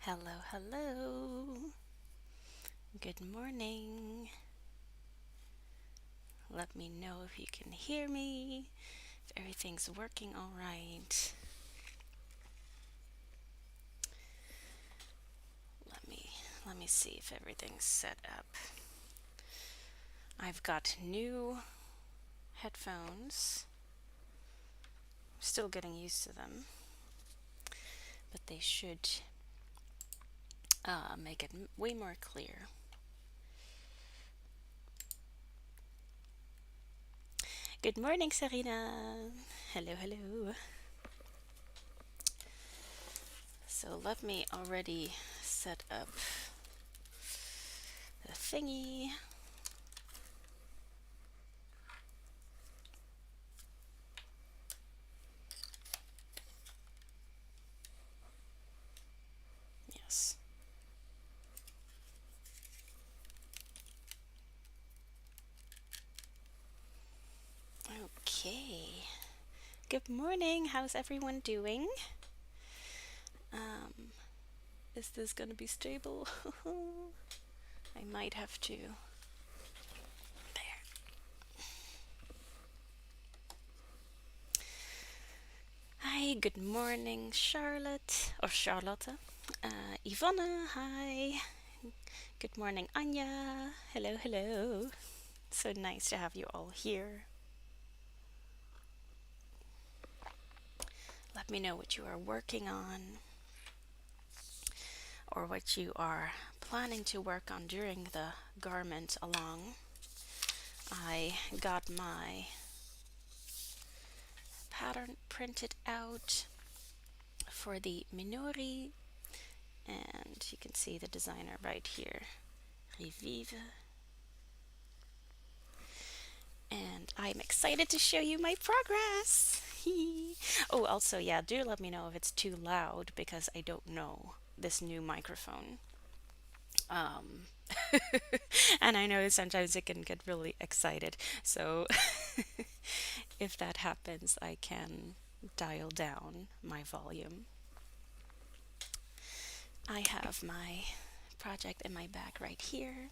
Hello, hello. Good morning. Let me know if you can hear me, if everything's working all right. Let me let me see if everything's set up. I've got new headphones. Still getting used to them, but they should make it way more clear. Good morning, Serena. Hello, hello. So let me already set up the thingy. Yes. Okay. Good morning. How's everyone doing? Um, is this gonna be stable? I might have to. There. Hi, good morning, Charlotte. Or Charlotte. Ivana, hi. Good morning, Anya. Hello, hello. So nice to have you all here. Let me know what you are working on or what you are planning to work on during the garment along. I got my pattern printed out for the Minori, and you can see the designer right here, Revive. And I'm excited to show you my progress. Oh, also, yeah, do let me know if it's too loud because I don't know this new microphone. Um, and I know sometimes it can get really excited. So if that happens, I can dial down my volume. I have my project in my bag right here.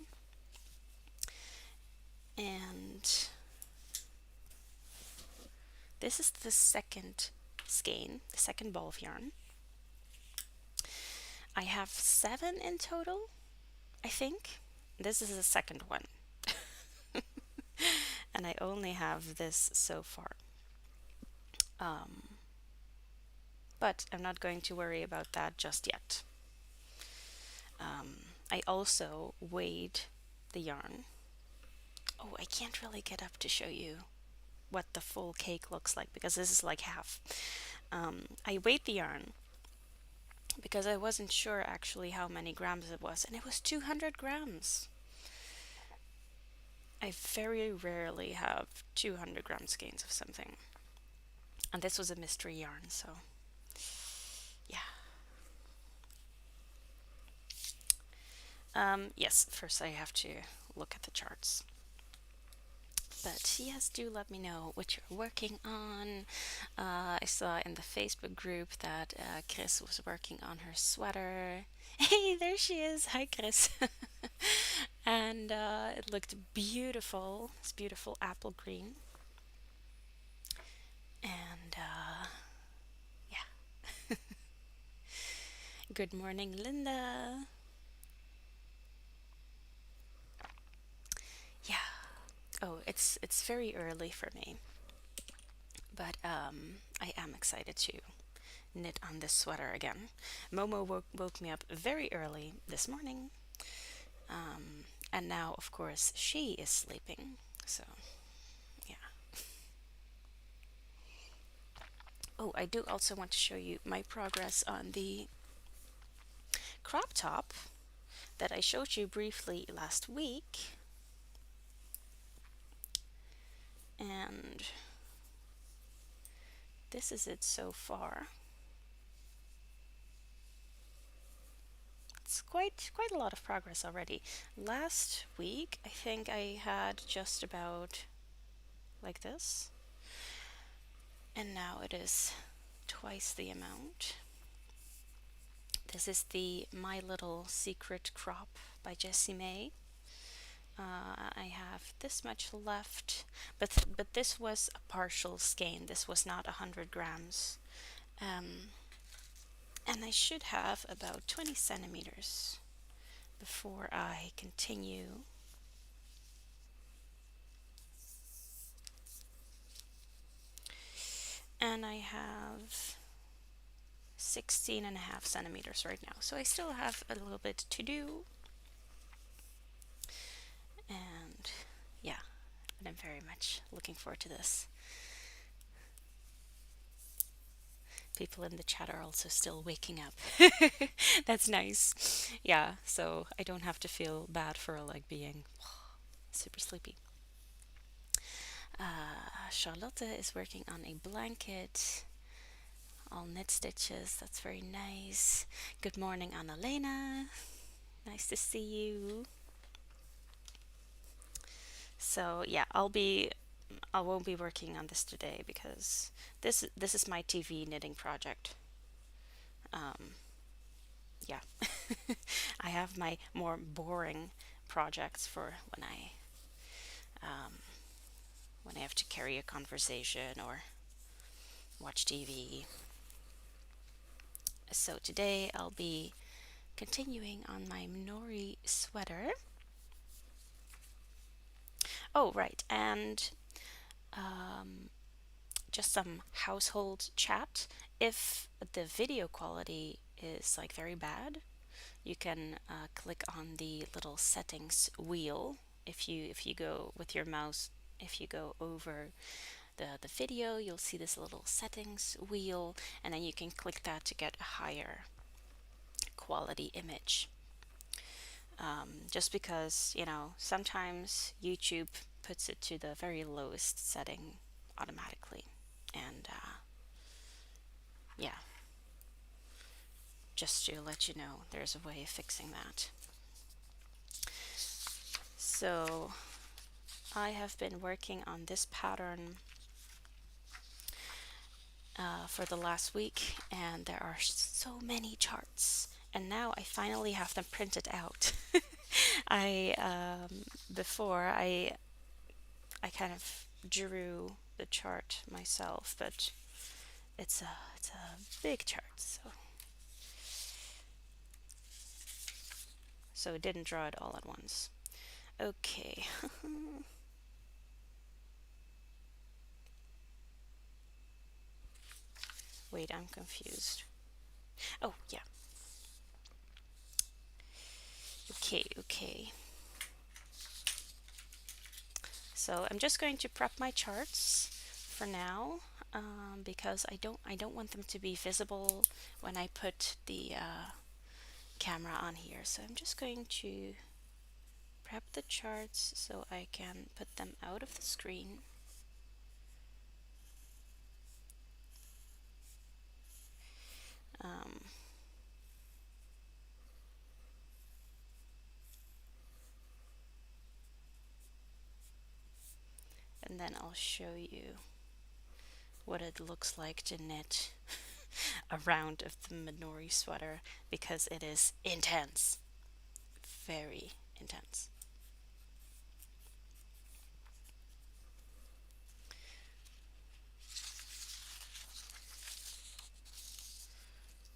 And this is the second skein, the second ball of yarn. I have 7 in total, I think. This is the second one. And I only have this so far. Um, but I'm not going to worry about that just yet. I also weighed the yarn. Oh, I can't really get up to show you what the full cake looks like because this is like half. I weighed the yarn because I wasn't sure actually how many grams it was, and it was 200 grams. I very rarely have 200-gram skeins of something. And this was a mystery yarn, so yeah. Yes, first I have to look at the charts. But yes, do let me know what you're working on. I saw in the Facebook group that Chris was working on her sweater. Hey, there she is. Hi, Chris. And it looked beautiful. It's beautiful apple green. And yeah. Good morning, Linda. Yeah. Oh, it's very early for me, but I am excited to knit on this sweater again. Momo woke me up very early this morning, and now, of course, she is sleeping. So, yeah. Oh, I do also want to show you my progress on the crop top that I showed you briefly last week. And this is it so far. It's quite a lot of progress already. Last week, I think I had just about like this, and now it is twice the amount. This is the My Little Secret crop by Jessie May. I have this much left, but this was a partial skein. This was not 100 grams, um, and I should have about 20 centimeters before I continue. And I have 16 and a half centimeters right now, so I still have a little bit to do. And yeah, but I'm very much looking forward to this. People in the chat are also still waking up. That's nice. Yeah, so I don't have to feel bad for like being super sleepy. Charlotte is working on a blanket, all knit stitches. That's very nice. Good morning, Annalena. Nice to see you. So yeah, I won't be working on this today because this is my TV knitting project. Um, yeah, I have my more boring projects for um, when I have to carry a conversation or watch TV. So today I'll be continuing on my Minori sweater. Oh, right, and um, just some household chat. If the video quality is like very bad, you can click on the little settings wheel. If you go with your mouse, if you go over the video, you'll see this little settings wheel, and then you can click that to get a higher quality image. Just because, sometimes YouTube puts it to the very lowest setting automatically. And yeah, just to let you know, there's a way of fixing that. So I have been working on this pattern for the last week, and there are so many charts. And now I finally have them printed out. I before I kind of drew the chart myself, but it's a big chart, so I didn't draw it all at once. Okay. Wait, I'm confused. Oh, yeah. Okay. So I'm just going to prep my charts for now, because I don't want them to be visible when I put the camera on here. So I'm just going to prep the charts so I can put them out of the screen. Um, and then I'll show you what it looks like to knit a round of the Minori sweater, because it is intense, very intense.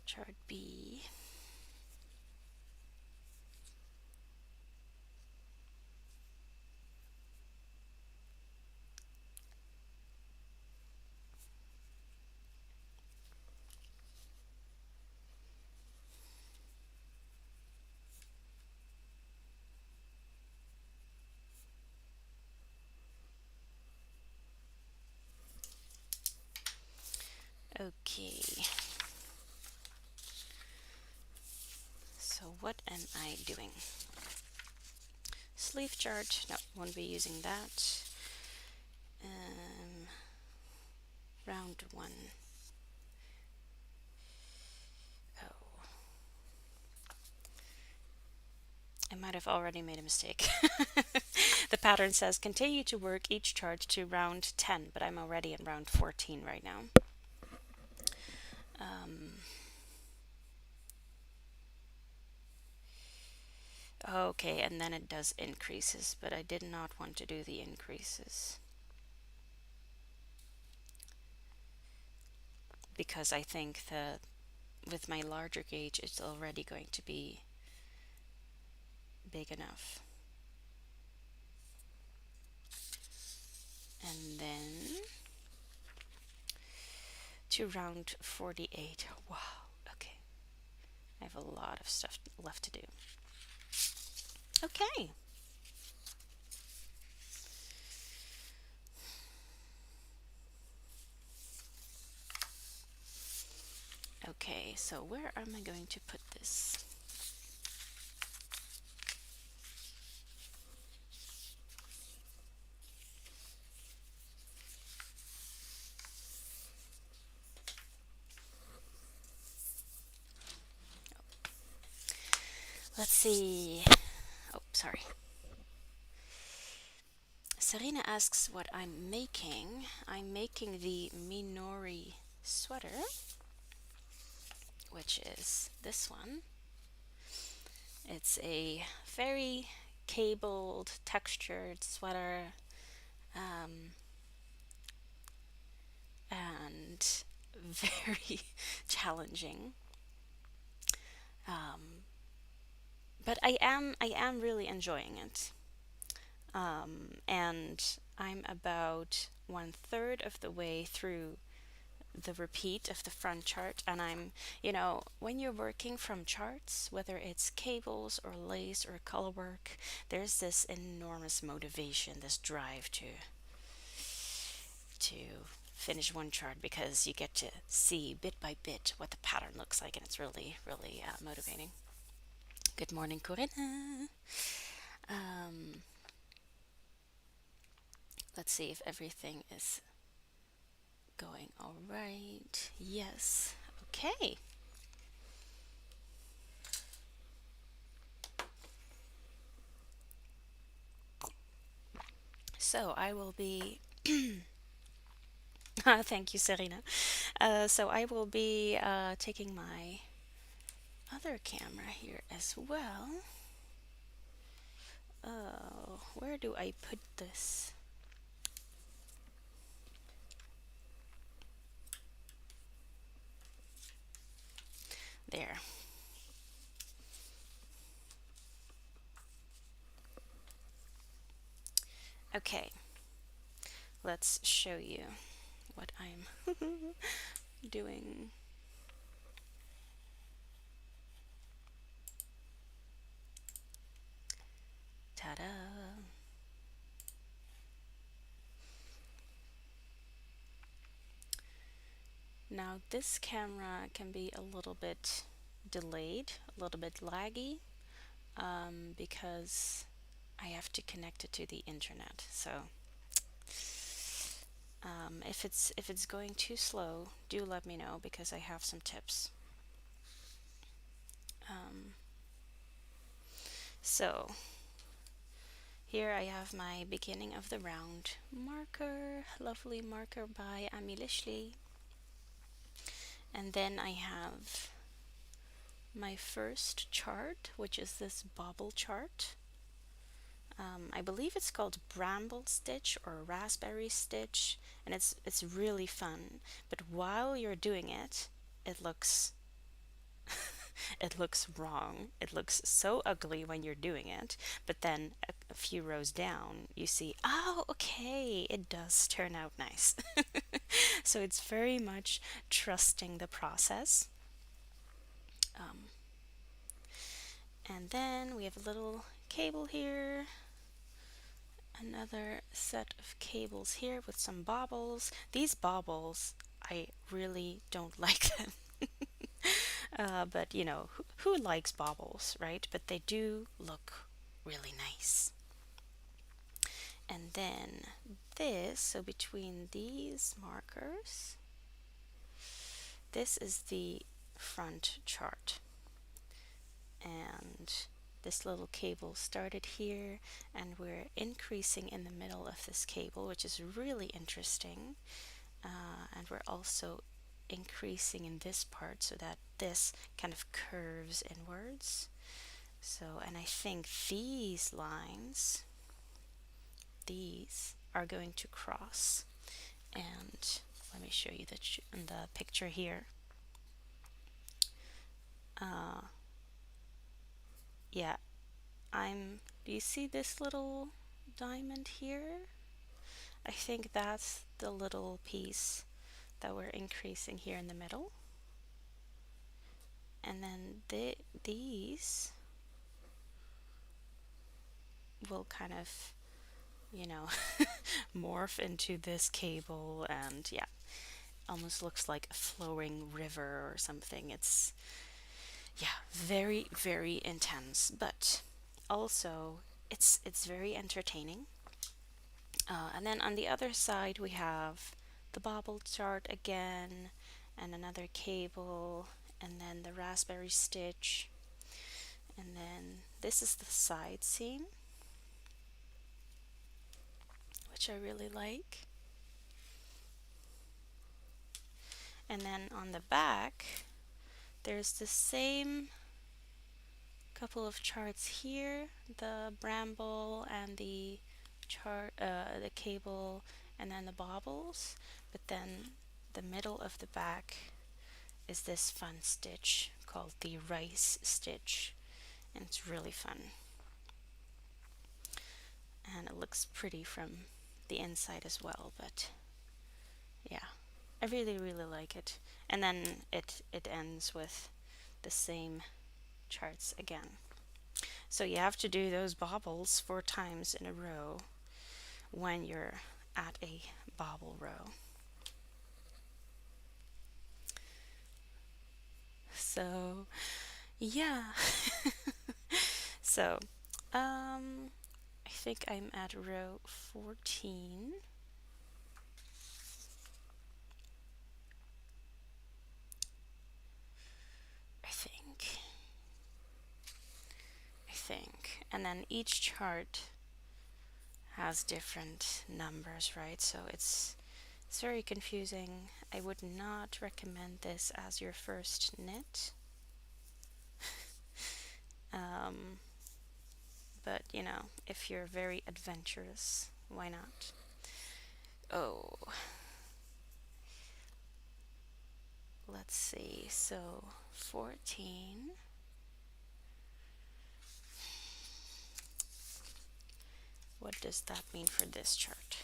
Chart B. Okay. So what am I doing? Sleeve chart. No, won't be using that. Round one. Oh, I might have already made a mistake. The pattern says continue to work each chart to round 10, but I'm already in round 14 right now. Um, Okay, and then it does increases, but I did not want to do the increases because I think that with my larger gauge, it's already going to be big enough. And then to round 48. Wow, okay. I have a lot of stuff left to do. Okay. Okay, so where am I going to put this? Let's see. Oh, sorry. Serena asks what I'm making. I'm making the Minori sweater, which is this one. It's a very cabled, textured sweater, um, and very challenging. Um, but I am really enjoying it. And I'm about one third of the way through the repeat of the front chart. And when you're working from charts, whether it's cables or lace or color work, there's this enormous motivation, this drive to finish one chart because you get to see bit by bit what the pattern looks like, and it's really, really motivating. Good morning, Corinna. Um, let's see if everything is going all right. Yes. Okay. So I will be. Thank you, Serena. So I will be taking my other camera here as well. Where do I put this? There. Okay. Let's show you what I'm doing. Ta-da! Now this camera can be a little bit delayed, a little bit laggy, because I have to connect it to the internet. So if it's going too slow, do let me know because I have some tips. Um, so here I have my beginning of the round marker, lovely marker by Ami Lishley. And then I have my first chart, which is this bobble chart. I believe it's called bramble stitch or raspberry stitch, and it's really fun. But while you're doing it, it looks it looks wrong. It looks so ugly when you're doing it, but then a few rows down, you see, oh, okay, it does turn out nice. So it's very much trusting the process. Um, and then we have a little cable here, another set of cables here with some bobbles. These bobbles, I really don't like them. But who likes bobbles, right? But they do look really nice. And then this, so between these markers, this is the front chart. And this little cable started here, and we're increasing in the middle of this cable, which is really interesting. And we're also increasing in this part so that this kind of curves inwards. So, and I think these lines, these are going to cross. And let me show you the picture here. Uh, yeah, do you see this little diamond here? I think that's the little piece that we're increasing here in the middle. And then these will kind of, you know, morph into this cable, and yeah, almost looks like a flowing river or something. It's, yeah, very, very intense, but also it's very entertaining. And then on the other side, we have the bobble chart again, and another cable, and then the raspberry stitch, and then this is the side seam, which I really like. And then on the back, there's the same couple of charts here, the bramble and the cable, and then the baubles. But then the middle of the back is this fun stitch called the rice stitch, and it's really fun. And it looks pretty from the inside as well, but yeah, I really, really like it. And then it ends with the same charts again. So you have to do those bobbles 4 times in a row when you're at a bobble row. So, yeah. So, I think I'm at row 14. I think. I think. And then each chart has different numbers, right? So it's very confusing. I would not recommend this as your first knit. Um, but you know, if you're very adventurous, why not? Oh, let's see. So 14. What does that mean for this chart?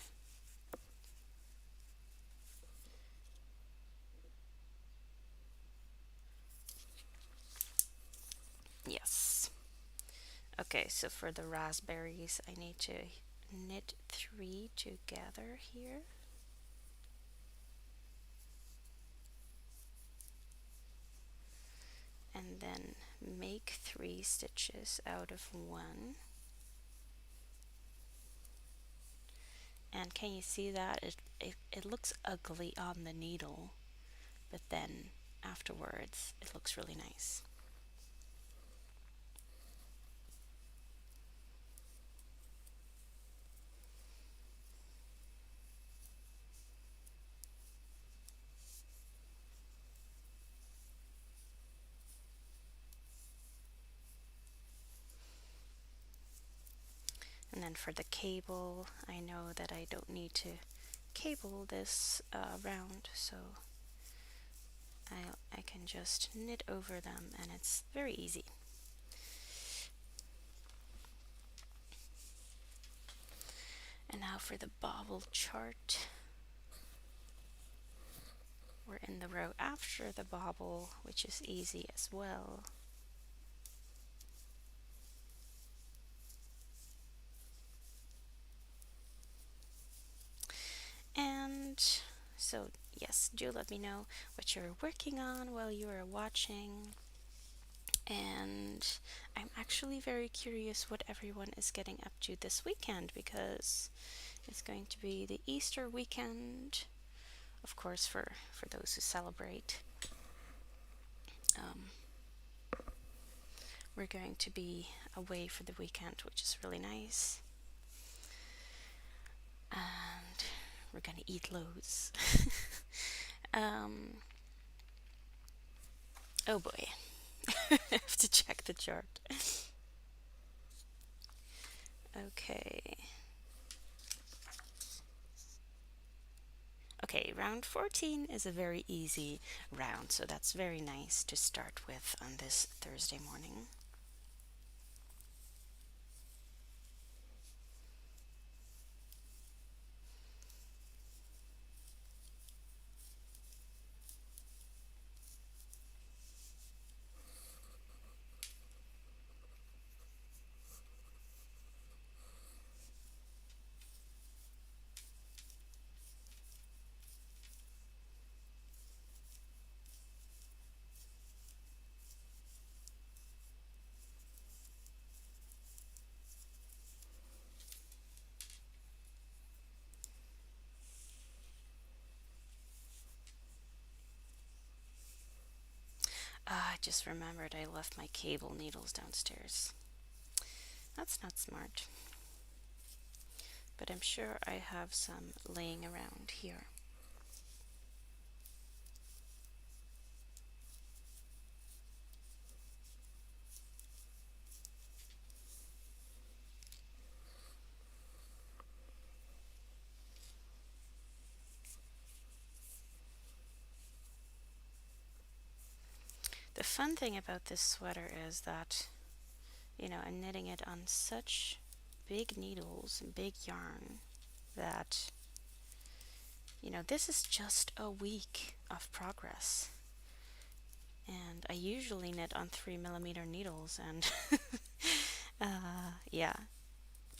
Yes. Okay, so for the raspberries, I need to knit 3 together here. And then make 3 stitches out of 1. And can you see that? It looks ugly on the needle, but then afterwards it looks really nice. And then for the cable, I know that I don't need to cable this round, so I can just knit over them, and it's very easy. And now for the bobble chart. We're in the row after the bobble, which is easy as well. And so, yes, do let me know what you're working on while you are watching. And I'm actually very curious what everyone is getting up to this weekend, because it's going to be the Easter weekend, of course, for those who celebrate. Um, we're going to be away for the weekend, which is really nice. And we're gonna eat loads. um, oh boy, I have to check the chart. Okay. Okay, round 14 is a very easy round, so that's very nice to start with on this Thursday morning. I just remembered I left my cable needles downstairs. That's not smart, but I'm sure I have some laying around here. The fun thing about this sweater is that, I'm knitting it on such big needles and big yarn that, this is just a week of progress. And I usually knit on 3 millimeter needles, and yeah,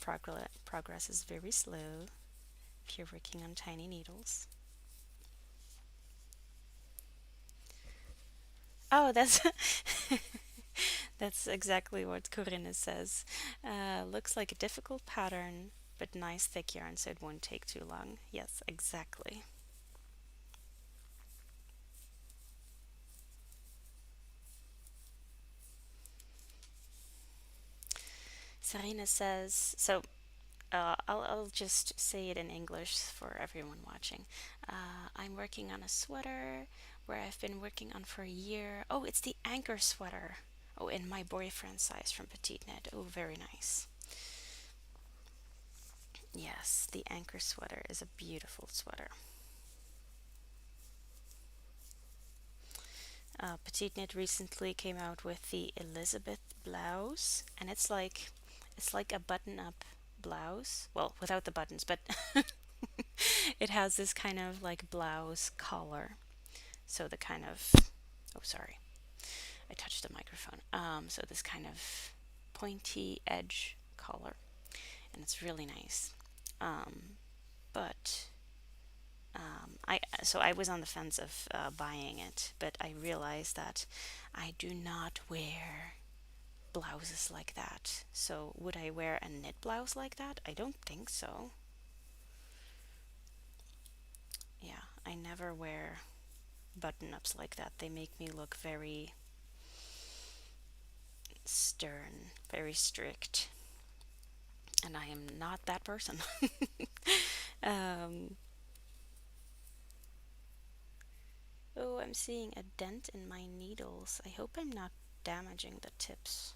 progress is very slow if you're working on tiny needles. Oh, that's that's exactly what Corinne says. Looks like a difficult pattern, but nice thick yarn, so it won't take too long. Yes, exactly. Serena says, so I'll just say it in English for everyone watching. I'm working on a sweater where I've been working on for a year. Oh, it's the anchor sweater. Oh, in my boyfriend size from Petite Knit. Oh, very nice. Yes, the anchor sweater is a beautiful sweater. Petite Knit recently came out with the Elizabeth blouse, and it's like a button-up blouse. Well, without the buttons, but it has this kind of like blouse collar. So the kind of oh sorry, I touched the microphone. So this kind of pointy edge collar, and it's really nice. But I was on the fence of buying it, but I realized that I do not wear blouses like that. So would I wear a knit blouse like that? I don't think so. Yeah, I never wear button ups like that. They make me look very stern, very strict, and I am not that person. um, oh, I'm seeing a dent in my needles. I hope I'm not damaging the tips.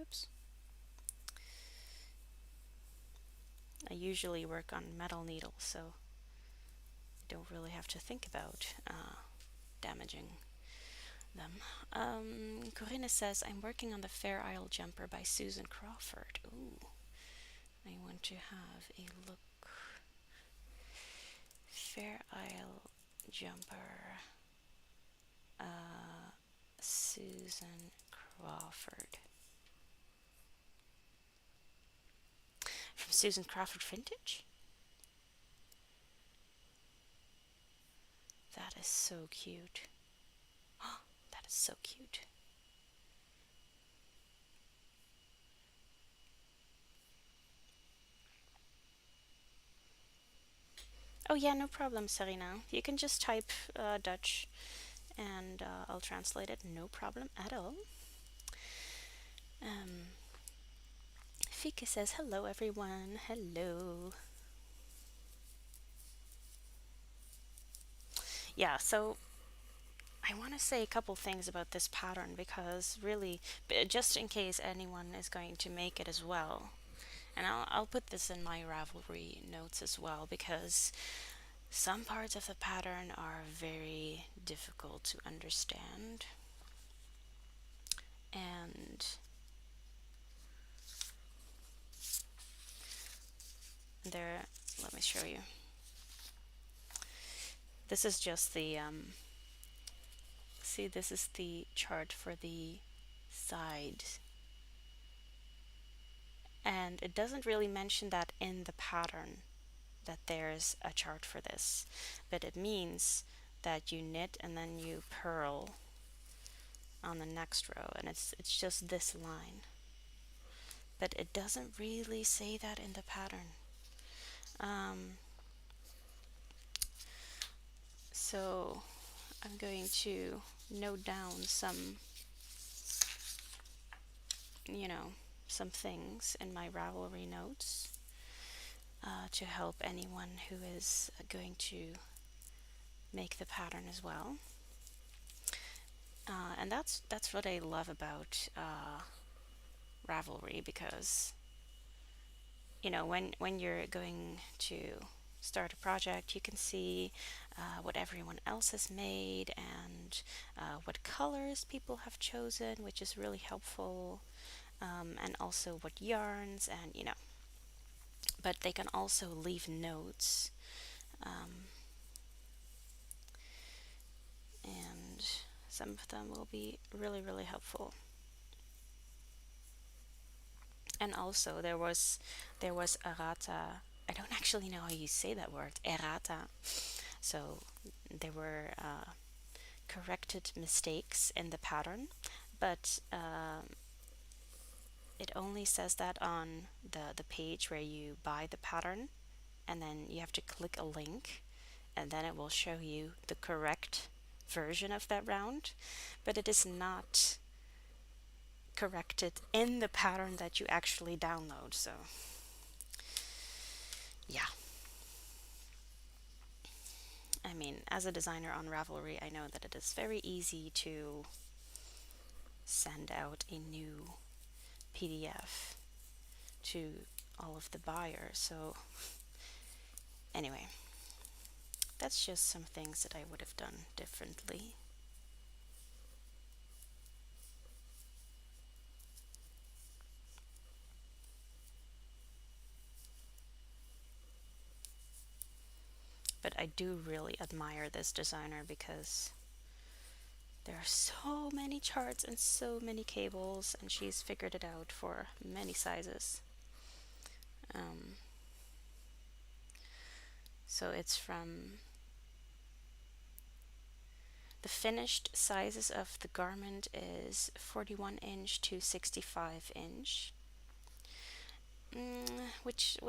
Oops. I usually work on metal needles, so I don't really have to think about damaging them. Corinna says, I'm working on the Fair Isle jumper by Susan Crawford. Ooh, I want to have a look. Fair Isle jumper, Susan Crawford. From Susan Crawford Vintage? That is so cute. That is so cute. Oh, yeah, no problem, Serena. You can just type Dutch and I'll translate it. No problem at all. Um, Fika says, hello, everyone. Hello. Yeah, so I want to say a couple things about this pattern because really, just in case anyone is going to make it as well, and I'll put this in my Ravelry notes as well because some parts of the pattern are very difficult to understand. And there, let me show you. This is just the, see, this is the chart for the sides. And it doesn't really mention that in the pattern that there's a chart for this, but it means that you knit and then you purl on the next row, and it's just this line. But it doesn't really say that in the pattern. Um, so I'm going to note down some, you know, some things in my Ravelry notes to help anyone who is going to make the pattern as well. And that's what I love about Ravelry, because you know, when you're going to start a project, you can see what everyone else has made and what colors people have chosen, which is really helpful, and also what yarns, and you know, but they can also leave notes, um, and some of them will be really, really helpful. And also there was errata. I don't actually know how you say that word, errata. So there were corrected mistakes in the pattern, but it only says that on the page where you buy the pattern, and then you have to click a link, and then it will show you the correct version of that round, but it is not corrected in the pattern that you actually download. So yeah, I mean, as a designer on Ravelry, I know that it is very easy to send out a new PDF to all of the buyers. So anyway, that's just some things that I would have done differently. But I do really admire this designer because there are so many charts and so many cables, and she's figured it out for many sizes. Um, so it's from the finished sizes of the garment is 41 inch to 65 inch, which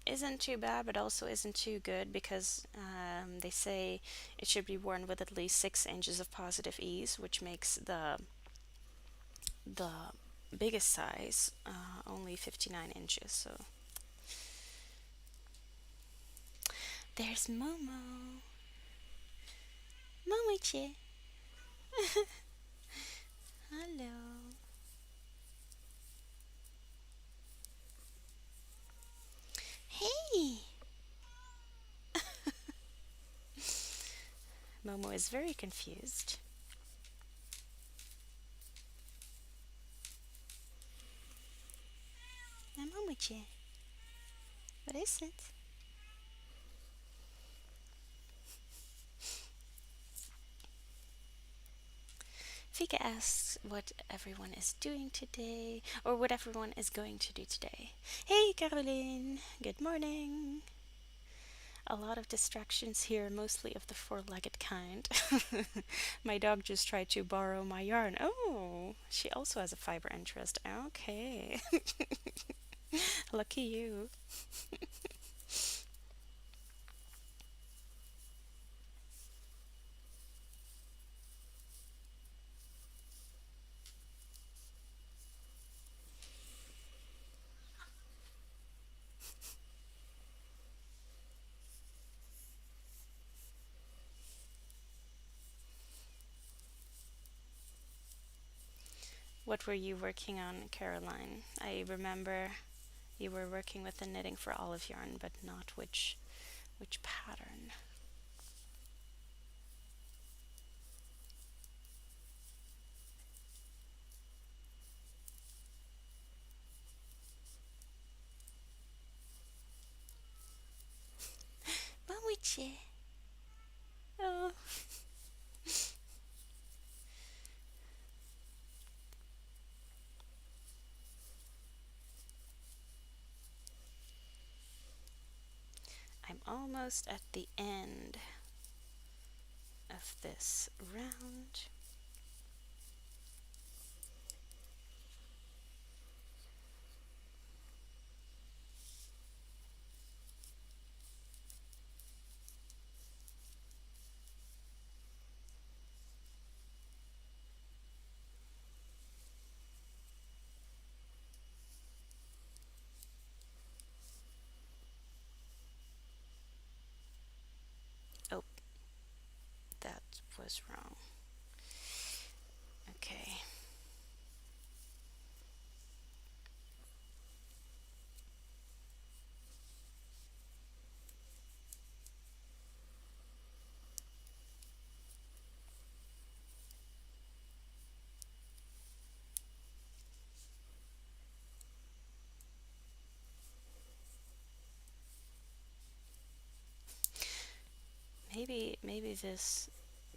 isn't too bad, but also isn't too good because they say it should be worn with at least 6 inches of positive ease, which makes the biggest size only 59 inches. So there's Momo. Momoche. Hello. Hey. Momo is very confused. Momoche. What is it? Fika asks what everyone is doing today, or what everyone is going to do today. Hey, Caroline. Good morning. A lot of distractions here, mostly of the four-legged kind. My dog just tried to borrow my yarn. Oh, she also has a fiber interest. Okay. Lucky you. What were you working on, Caroline? I remember you were working with the knitting for olive yarn, but not which pattern. Mamuche. Oh. I'm almost at the end of this round. Oh, that was wrong. Okay. Maybe this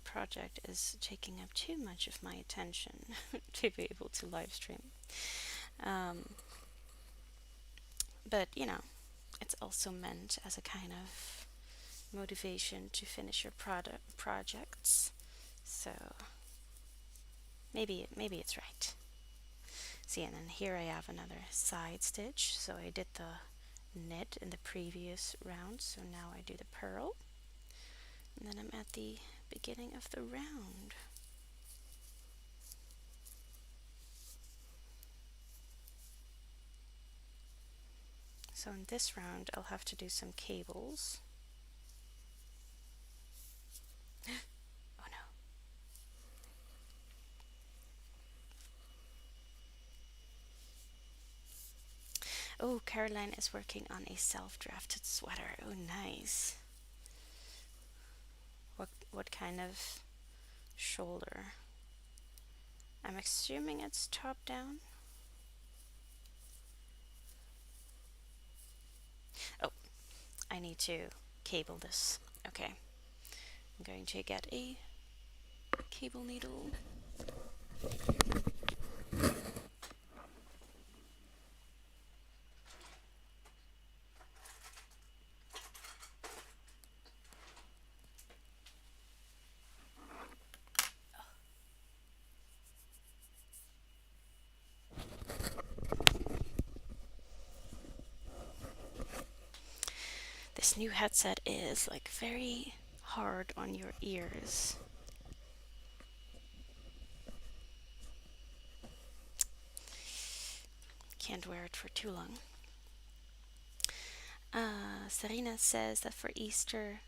project is taking up too much of my attention to be able to live stream. Um, but it's also meant as a kind of motivation to finish your projects. So maybe it's right. See, and then here I have another side stitch. So I did the knit in the previous round, so now I do the purl. And then I'm at the beginning of the round. So in this round, I'll have to do some cables. Oh no. Oh, Caroline is working on a self-drafted sweater. Oh, nice. What kind of shoulder? I'm assuming it's top down. Oh, I need to cable this. Okay. I'm going to get a cable needle. This new headset is like very hard on your ears. Can't wear it for too long. Serena says that for Easter,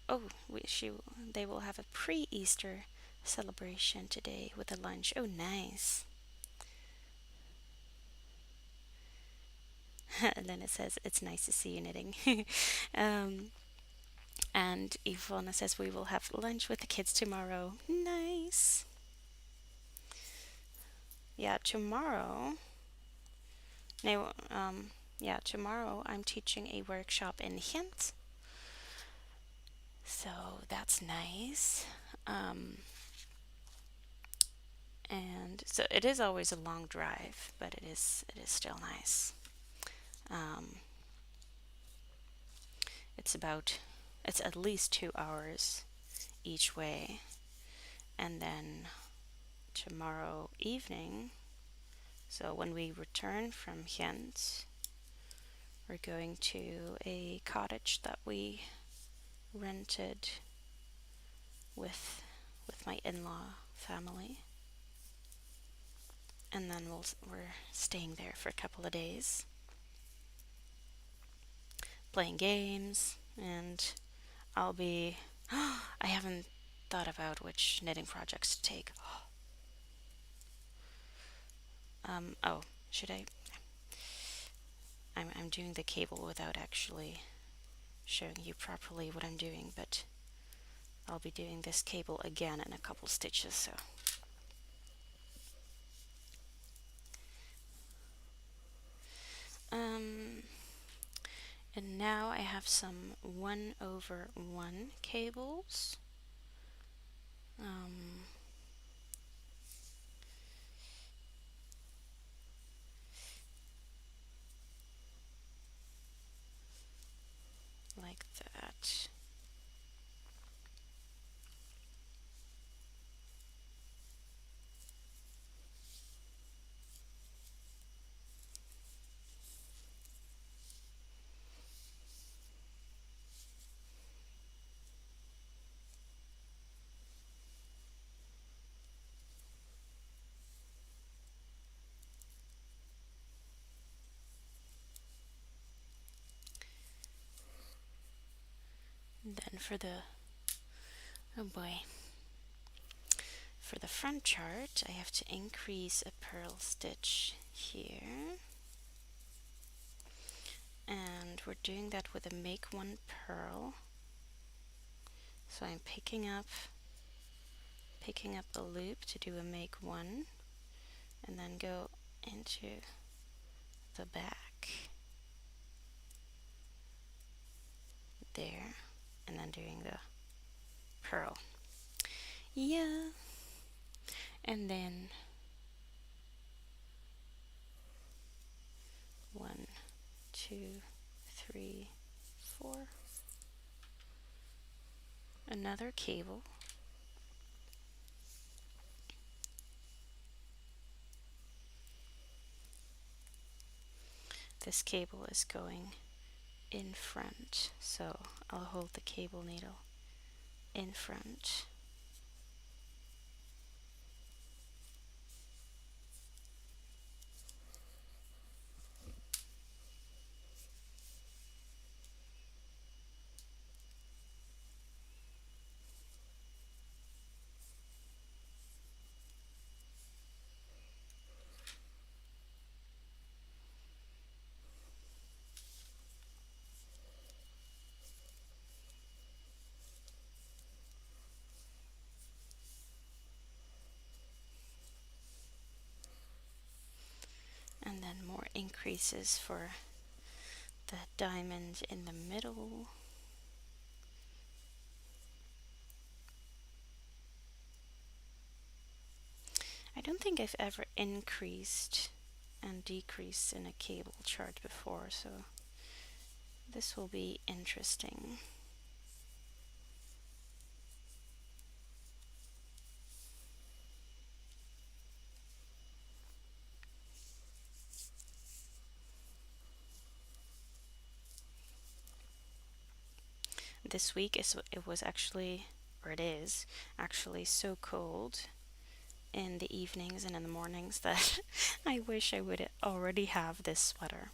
they will have a pre-Easter celebration today with a lunch. Oh, nice. And then it says it's nice to see you knitting. um, and Ivona says we will have lunch with the kids tomorrow. Nice. Yeah, tomorrow. No, yeah, tomorrow I'm teaching a workshop in Ghent. So that's nice. Um, and so it is always a long drive, but it is still nice. Um, it's at least 2 hours each way, and then tomorrow evening. So when we return from Ghent, we're going to a cottage that we rented with my in-law family, and then we're staying there for a couple of days, playing games, and I'll be. I haven't thought about which knitting projects to take. Oh, should I? I'm doing the cable without actually showing you properly what I'm doing, but I'll be doing this cable again in a couple stitches, so. Um, and now I have some 1/1 cables. Um, like that. And then oh boy, for the front chart, I have to increase a purl stitch here. And we're doing that with a make one purl. So I'm picking up a loop to do a make one, and then go into the back there, and then doing the purl. Yeah. And then 1, 2, 3, 4. Another cable. This cable is going in front, so I'll hold the cable needle in front. And then more increases for the diamond in the middle. I don't think I've ever increased and decreased in a cable chart before, so this will be interesting. This week it was actually, or it is actually so cold in the evenings and in the mornings that I wish I would already have this sweater.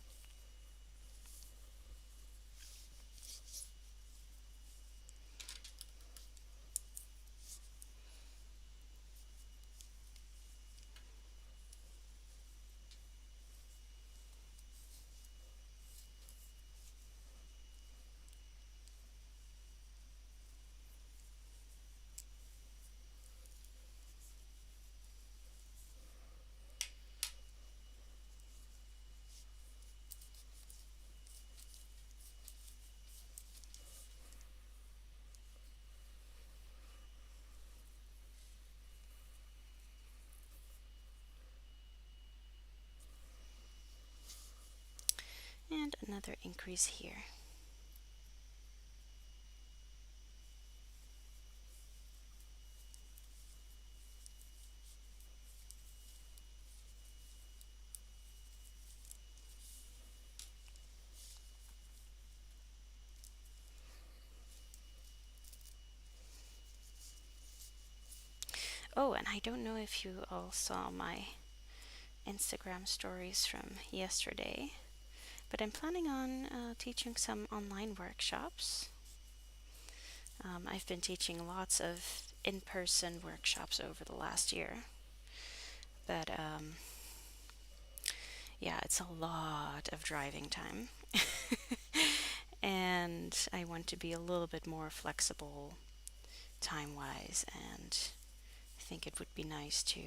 And another increase here. Oh, and I don't know if you all saw my Instagram stories from yesterday, but I'm planning on teaching some online workshops. I've been teaching lots of in person workshops over the last year, but Yeah, it's a lot of driving time. And I want to be a little bit more flexible time wise, and I think it would be nice to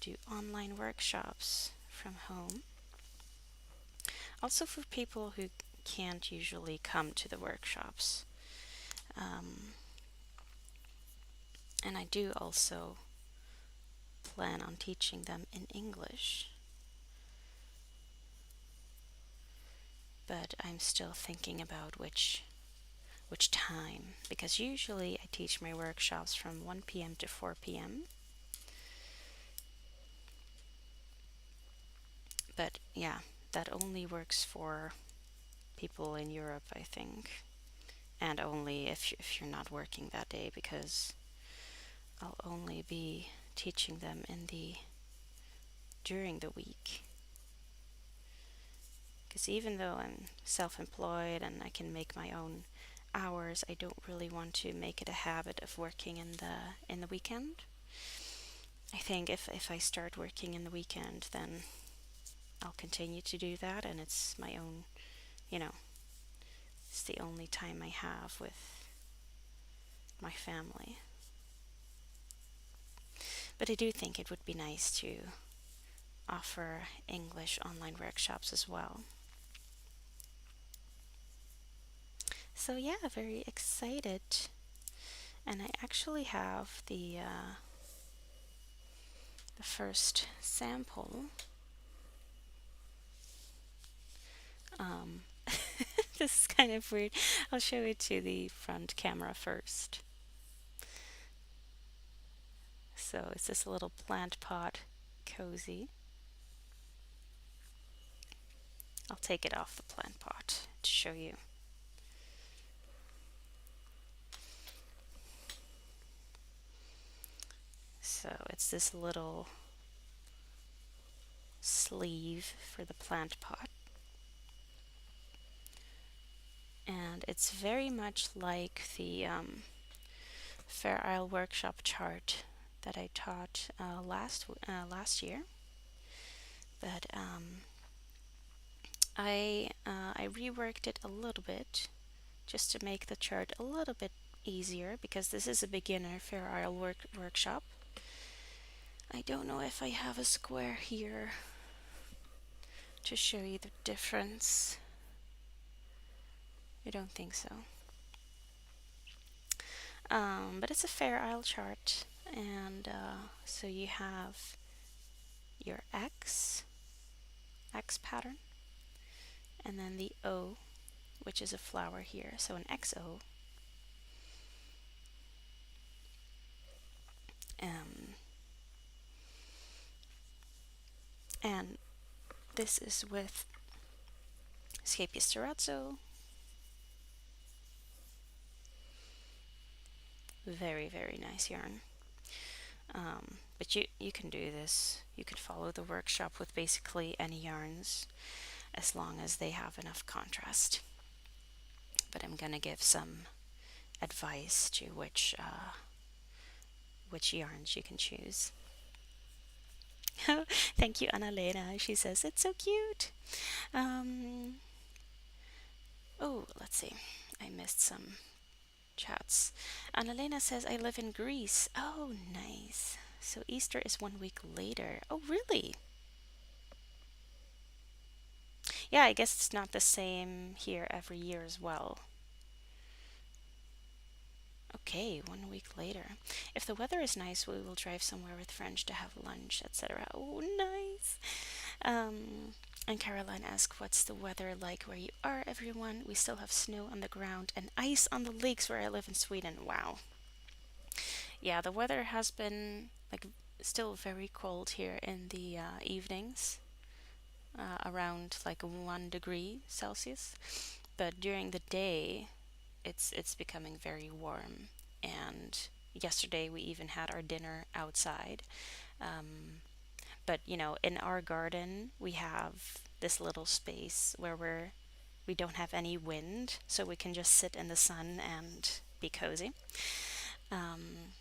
do online workshops from home. Also, for people who can't usually come to the workshops. Um, and I do also plan on teaching them in English, but I'm still thinking about which time, because usually I teach my workshops from 1 p.m. to 4 p.m. But yeah, that only works for people in Europe, I think, and only if you're not working that day, because I'll only be teaching them in the during the week. Because even though I'm self-employed and I can make my own hours, I don't really want to make it a habit of working in the weekend. I think if I start working in the weekend, then I'll continue to do that, and it's my own, you know, it's the only time I have with my family. But I do think it would be nice to offer English online workshops as well. So yeah, very excited. And I actually have the first sample. Um, this is kind of weird. I'll show it to the front camera first. So it's this little plant pot cozy. I'll take it off the plant pot to show you. So it's this little sleeve for the plant pot. And it's very much like the Fair Isle workshop chart that I taught last year. But I reworked it a little bit just to make the chart a little bit easier, because this is a beginner Fair Isle workshop. I don't know if I have a square here to show you the difference. I don't think so. But it's a Fair Isle chart, and so you have your X pattern, and then the O, which is a flower here, so an XO. Um, and this is with Scapiesterazzo. Very, very nice yarn. But you can do this. You could follow the workshop with basically any yarns as long as they have enough contrast. But I'm gonna give some advice to which yarns you can choose. Thank you, Annalena. She says it's so cute. Um, oh, let's see. I missed some chats. Annalena says I live in Greece. Oh, nice. So Easter is 1 week later. Oh, really? Yeah, I guess it's not the same here every year as well. Okay, 1 week later. If the weather is nice, we will drive somewhere with friends to have lunch, etc. Oh, nice. And Caroline asked, what's the weather like where you are, everyone? We still have snow on the ground and ice on the lakes where I live in Sweden. Wow. Yeah, the weather has been like still very cold here in the evenings, around like 1 degree Celsius. But during the day, it's becoming very warm. And yesterday we even had our dinner outside. But in our garden we have this little space where we don't have any wind, so we can just sit in the sun and be cozy. Um,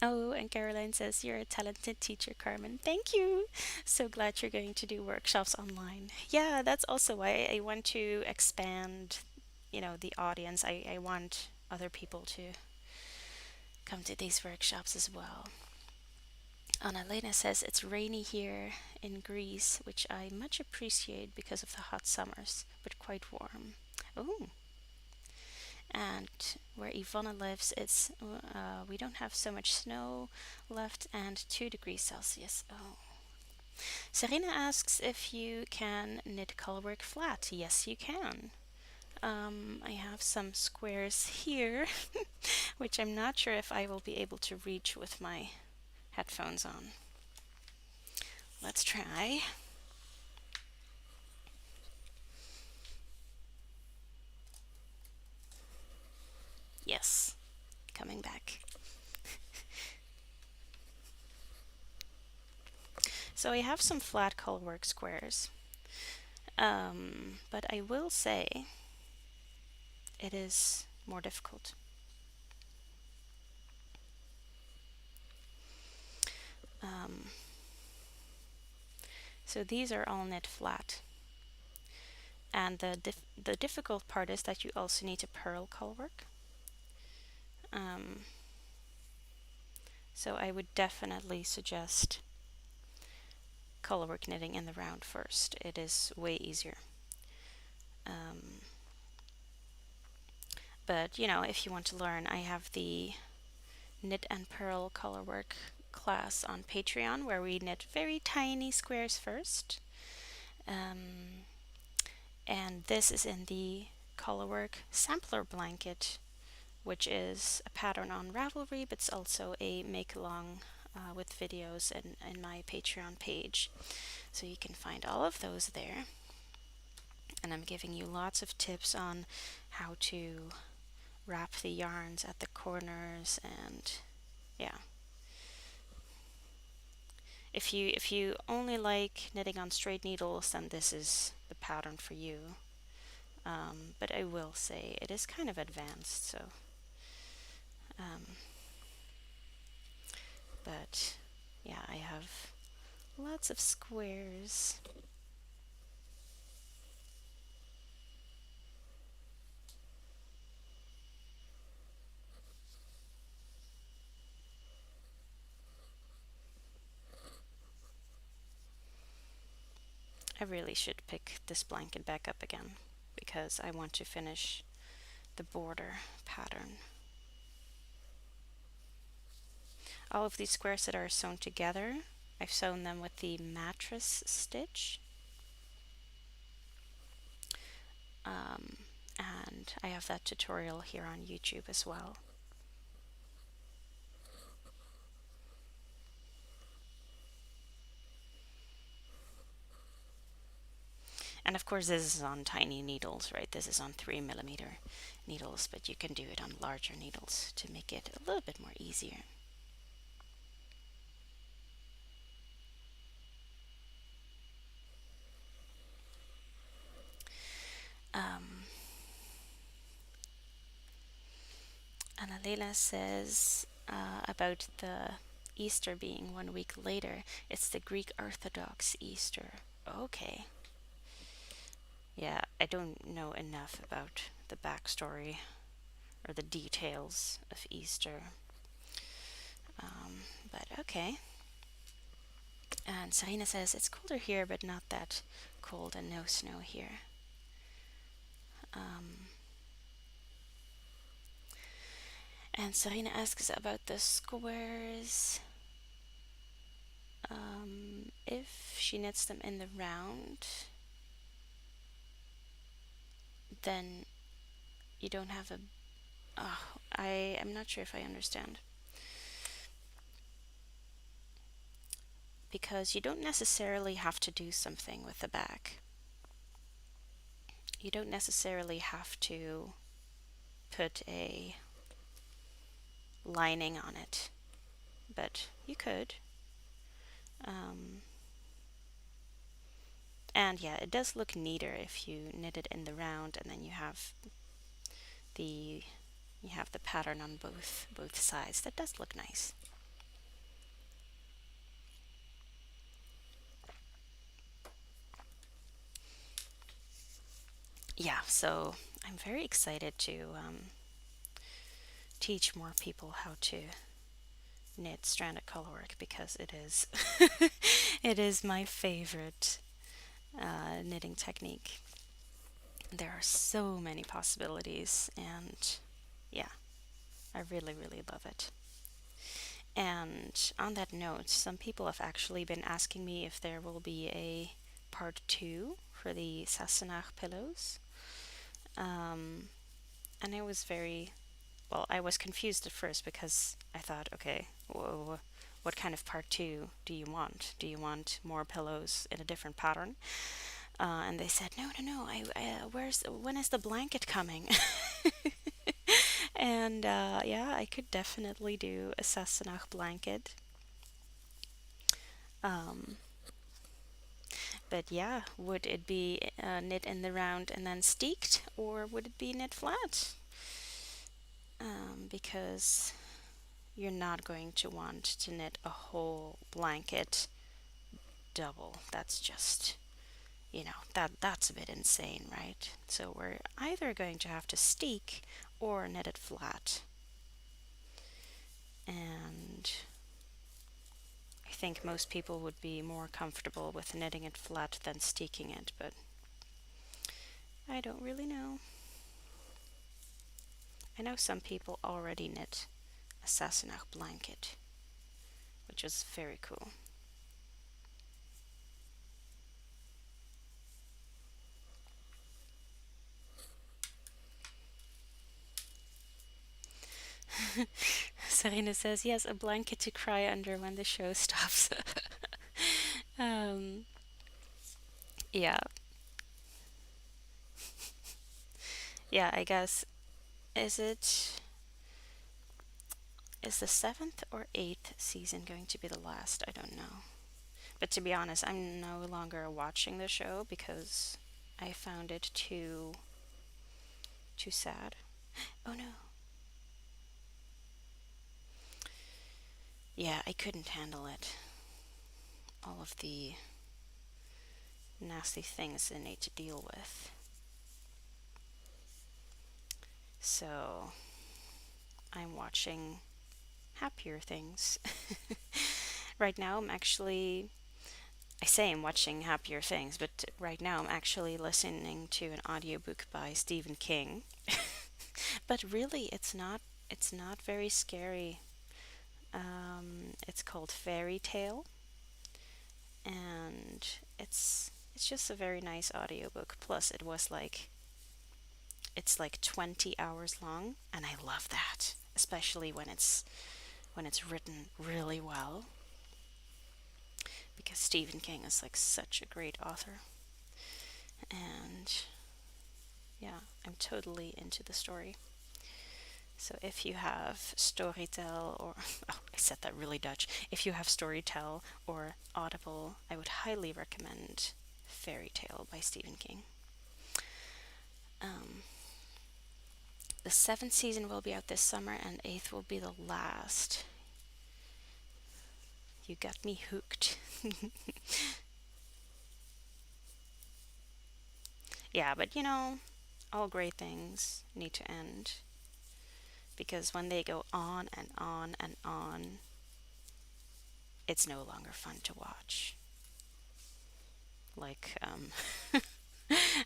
Oh, and Caroline says, you're a talented teacher, Carmen. Thank you. So glad you're going to do workshops online. Yeah, that's also why I want to expand, the audience. I want other people to come to these workshops as well. Annalena says, it's rainy here in Greece, which I much appreciate because of the hot summers, but quite warm. Oh, and where Ivana lives, we don't have so much snow left and 2 degrees Celsius. Oh. Serena asks if you can knit colorwork flat. Yes, you can. I have some squares here, which I'm not sure if I will be able to reach with my headphones on. Let's try. Yes, coming back. So I have some flat colorwork squares, but I will say it is more difficult. Um, so these are all knit flat. And the difficult part is that you also need to purl colorwork. Um, so I would definitely suggest colorwork knitting in the round first. It is way easier. Um, but if you want to learn, I have the Knit and Purl colorwork class on Patreon where we knit very tiny squares first. Um, and this is in the colorwork sampler blanket, which is a pattern on Ravelry, but it's also a make along with videos in my Patreon page. So you can find all of those there. And I'm giving you lots of tips on how to wrap the yarns at the corners, and yeah. If you only like knitting on straight needles, then this is the pattern for you. But I will say it is kind of advanced, so um, but yeah, I have lots of squares. I really should pick this blanket back up again because I want to finish the border pattern. All of these squares that are sewn together, I've sewn them with the mattress stitch. Um, and I have that tutorial here on YouTube as well. And of course, this is on tiny needles, right? This is on 3mm needles, but you can do it on larger needles to make it a little bit more easier. Um, Anna says about the Easter being 1 week later, it's the Greek Orthodox Easter. Okay. Yeah, I don't know enough about the backstory or the details of Easter. But okay. And Sarina says it's colder here, but not that cold, and no snow here. Um, and Sarina asks about the squares. If she knits them in the round, then you don't have a. Oh, I'm not sure if I understand. Because you don't necessarily have to do something with the back. You don't necessarily have to put a lining on it, but you could. Um, and yeah, it does look neater if you knit it in the round, and then the you have the pattern on both sides. That does look nice. yeah, so I'm very excited to teach more people how to knit stranded colorwork because it is it is my favorite knitting technique. There are so many possibilities, and yeah, I really, really love it. And on that note, some people have actually been asking me if there will be a part two for the Sassenach pillows. Um, and I was very, well, I was confused at first because I thought, okay, whoa, what kind of part two do you want? Do you want more pillows in a different pattern? And they said, no, no, no. When is the blanket coming? And yeah, I could definitely do a Sassenach blanket. Um, but yeah, would it be knit in the round and then steeked, or would it be knit flat? Because you're not going to want to knit a whole blanket double. That's just, that's a bit insane, right? So we're either going to have to steek or knit it flat. And I think most people would be more comfortable with knitting it flat than steeking it, but I don't really know. I know some people already knit a Sassenach blanket, which is very cool. Serena says, yes, a blanket to cry under when the show stops. um, yeah, yeah, I guess. Is it, is the seventh or eighth season going to be the last? I don't know. But to be honest, I'm no longer watching the show because I found it too sad. Oh no. Yeah, I couldn't handle it. All of the nasty things I need to deal with. So I'm watching happier things. Right now, I say I'm watching happier things, but right now I'm actually listening to an audiobook by Stephen King. But really, it's not very scary. It's called Fairy Tale, and it's just a very nice audiobook. Plus, it's like 20 hours long, and I love that, especially when it's written really well, because Stephen King is like such a great author. And yeah, I'm totally into the story. So if you have Storytel or oh, I said that really Dutch. If you have Storytel or Audible, I would highly recommend Fairy Tale by Stephen King. Um, the seventh season will be out this summer, and eighth will be the last. You got me hooked. Yeah, but all great things need to end because when they go on and on and on, it's no longer fun to watch. Like,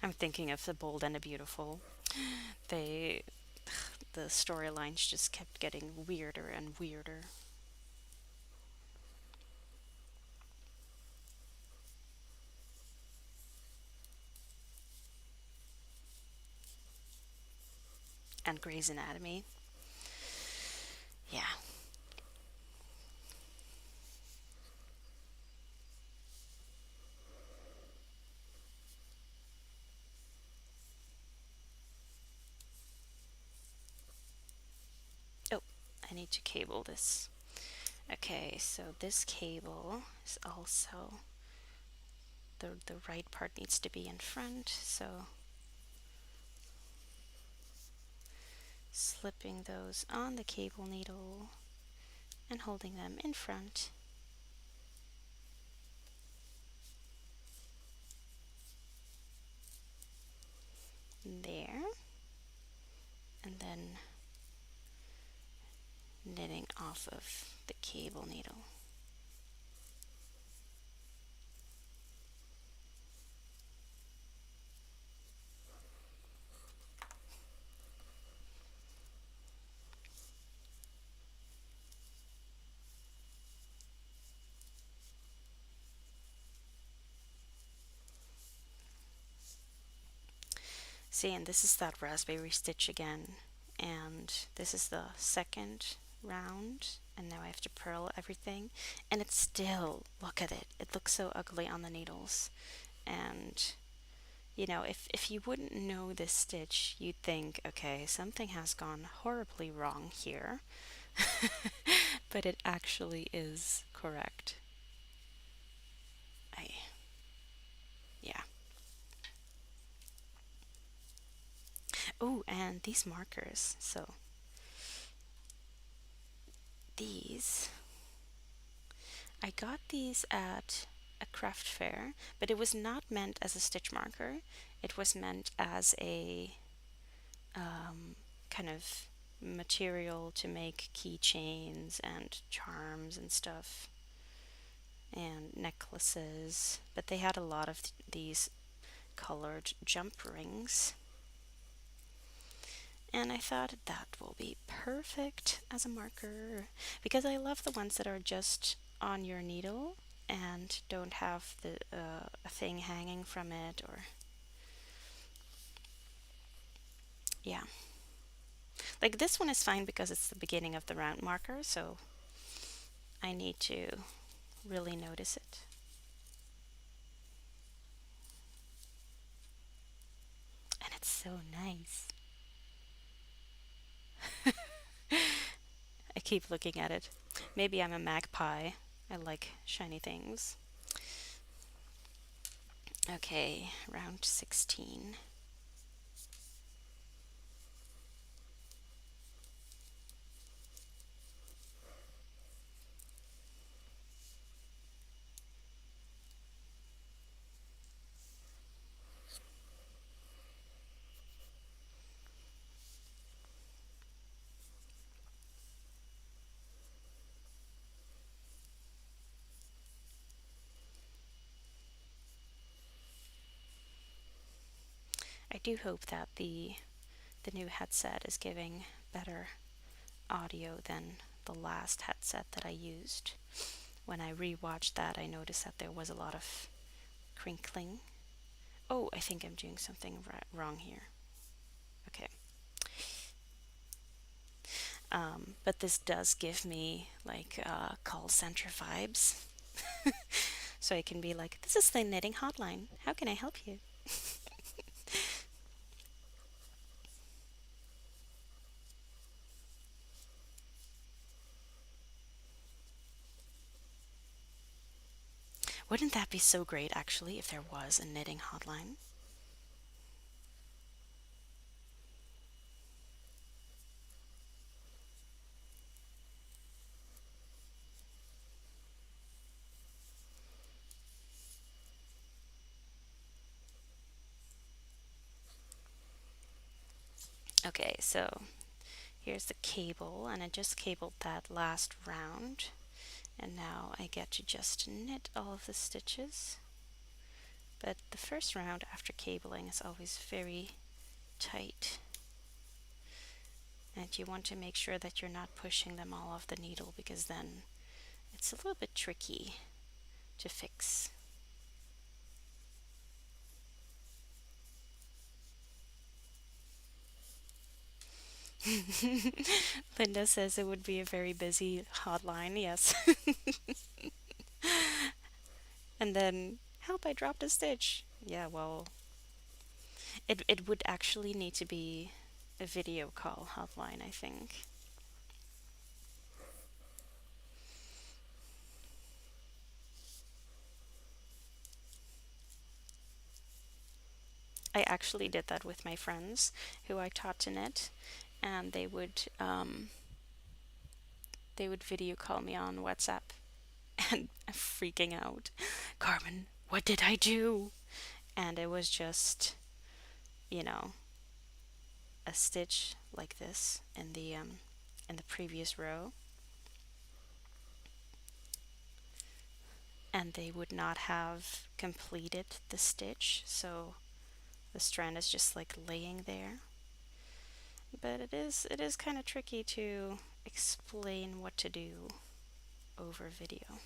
I'm thinking of The Bold and the Beautiful. They, the storylines just kept getting weirder and weirder. And Grey's Anatomy. Yeah. Oh, I need to cable this. Okay, so this cable is also the right part needs to be in front, so slipping those on the cable needle and holding them in front. then knitting off of the cable needle. See, and this is that raspberry stitch again, and this is the second round, and now I have to purl everything, and it's still, look at it, it looks so ugly on the needles. And if you wouldn't know this stitch, you'd think, okay, something has gone horribly wrong here. But it actually is correct. I Yeah. Oh, and these markers. So these, I got these at a craft fair, but it was not meant as a stitch marker. It was meant as a kind of material to make keychains and charms and stuff and necklaces. But they had a lot of these colored jump rings. And I thought that will be perfect as a marker because I love the ones that are just on your needle and don't have the a thing hanging from it, or yeah. Like this one is fine because it's the beginning of the round marker, so I need to really notice it. And it's so nice. I keep looking at it. Maybe I'm a magpie. I like shiny things. Okay, round 16. I do hope that the new headset is giving better audio than the last headset that I used. When I rewatched that, I noticed that there was a lot of crinkling. Oh, I think I'm doing something wrong here. Okay. But this does give me like call center vibes. So I can be like, this is the knitting hotline. How can I help you? Wouldn't that be so great actually if there was a knitting hotline? Okay, so here's the cable, and I just cabled that last round. And now I get to just knit all of the stitches. But the first round after cabling is always very tight. And you want to make sure that you're not pushing them all off the needle because then it's a little bit tricky to fix. Linda says it would be a very busy hotline, yes. And then, help, I dropped a stitch. Yeah, well, it would actually need to be a video call hotline, I think. I actually did that with my friends who I taught to knit, and they would video call me on WhatsApp, and I'm freaking out. Carmen, what did I do? And it was just, you know, a stitch like this in the previous row, and they would not have completed the stitch, so the strand is just like laying there. But it is kind of tricky to explain what to do over video.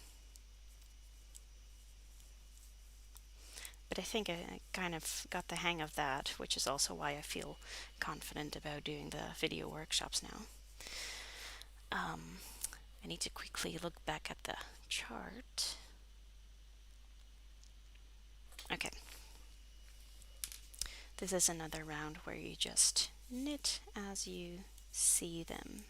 But I think I kind of got the hang of that, which is also why I feel confident about doing the video workshops now. Um, I need to quickly look back at the chart. Okay, this is another round where you just knit as you see them.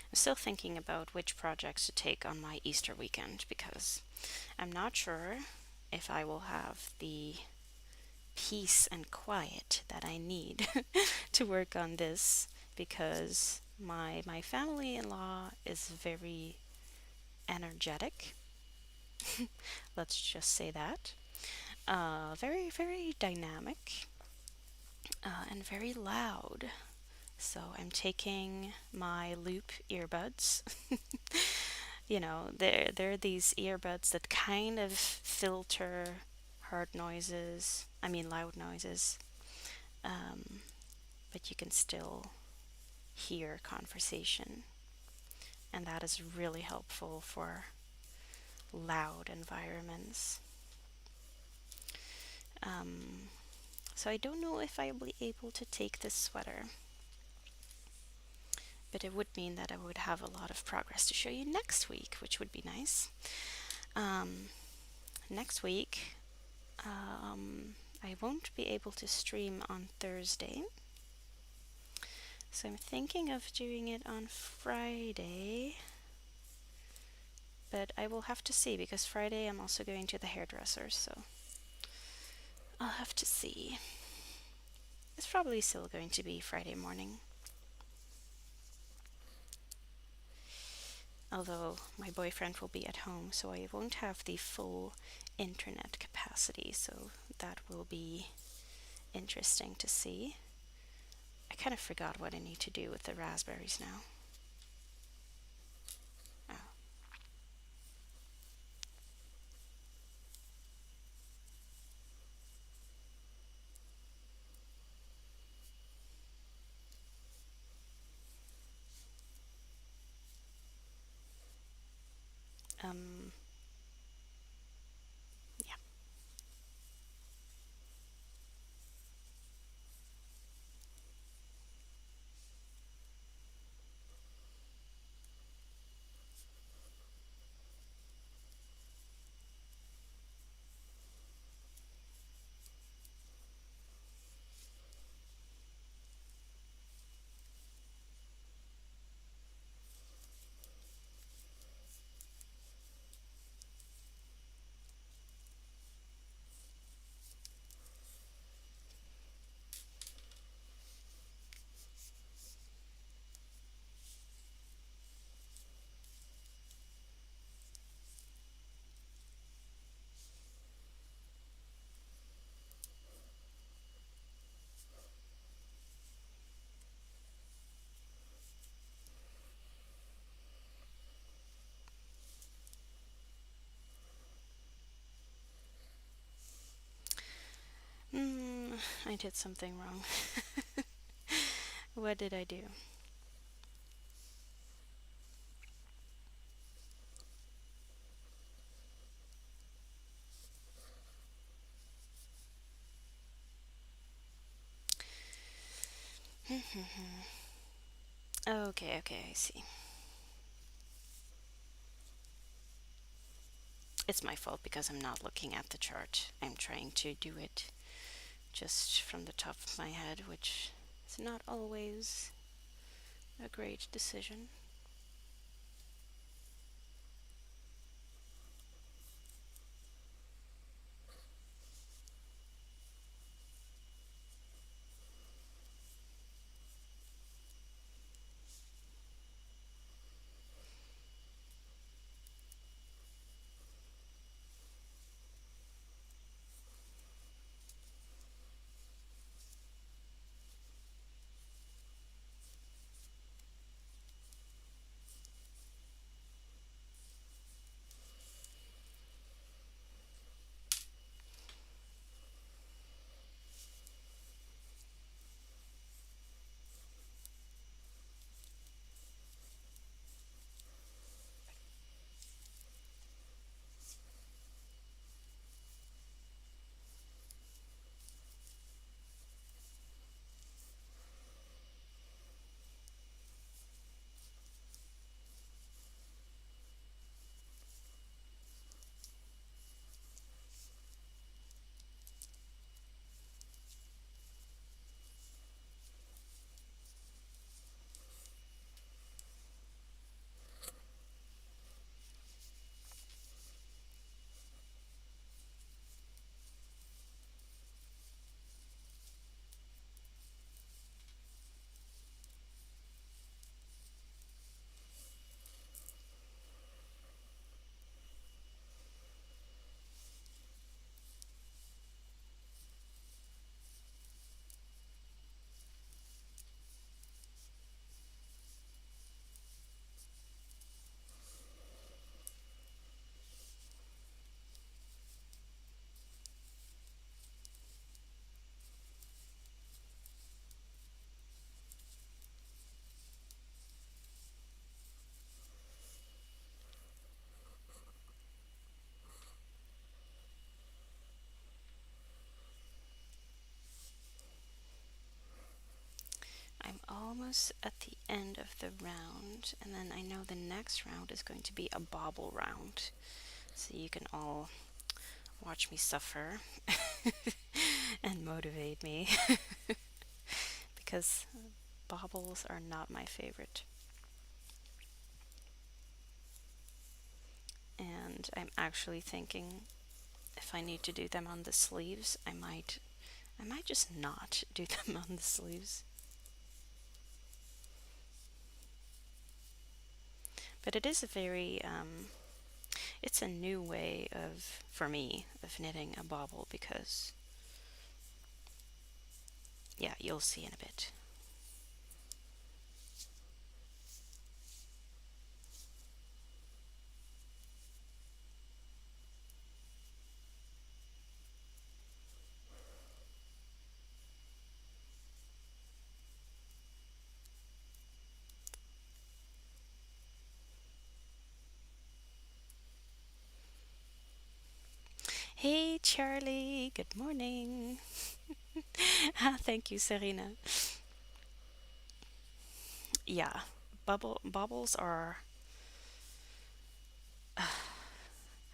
I'm still thinking about which projects to take on my Easter weekend because I'm not sure if I will have the peace and quiet that I need to work on this because my family-in-law is very energetic. Let's just say that. Very very dynamic and very loud. So I'm taking my loop earbuds. They're these earbuds that kind of filter hard noises, I mean loud noises, um, but you can still hear conversation, and that is really helpful for loud environments. Um, so I don't know if I'll be able to take this sweater, but it would mean that I would have a lot of progress to show you next week, which would be nice. Um, Next week, I won't be able to stream on Thursday, so I'm thinking of doing it on Friday, but I will have to see because Friday I'm also going to the hairdresser, so I'll have to see. It's probably still going to be Friday morning. Although my boyfriend will be at home, so I won't have the full internet capacity, so that will be interesting to see. I kind of forgot what I need to do with the raspberries now. Oh. Um, yeah. I did something wrong. What did I do? Okay, okay, I see. It's my fault because I'm not looking at the chart. I'm trying to do it just from the top of my head, which is not always a great decision. I'm almost at the end of the round, and then I know the next round is going to be a bobble round. So you can all watch me suffer and motivate me because bobbles are not my favorite. And I'm actually thinking if I need to do them on the sleeves, I might just not do them on the sleeves. But it is a very it's a new way of for me of knitting a bobble because yeah, you'll see in a bit. Hey Charlie, good morning. Thank you, Serena. Yeah, bobbles are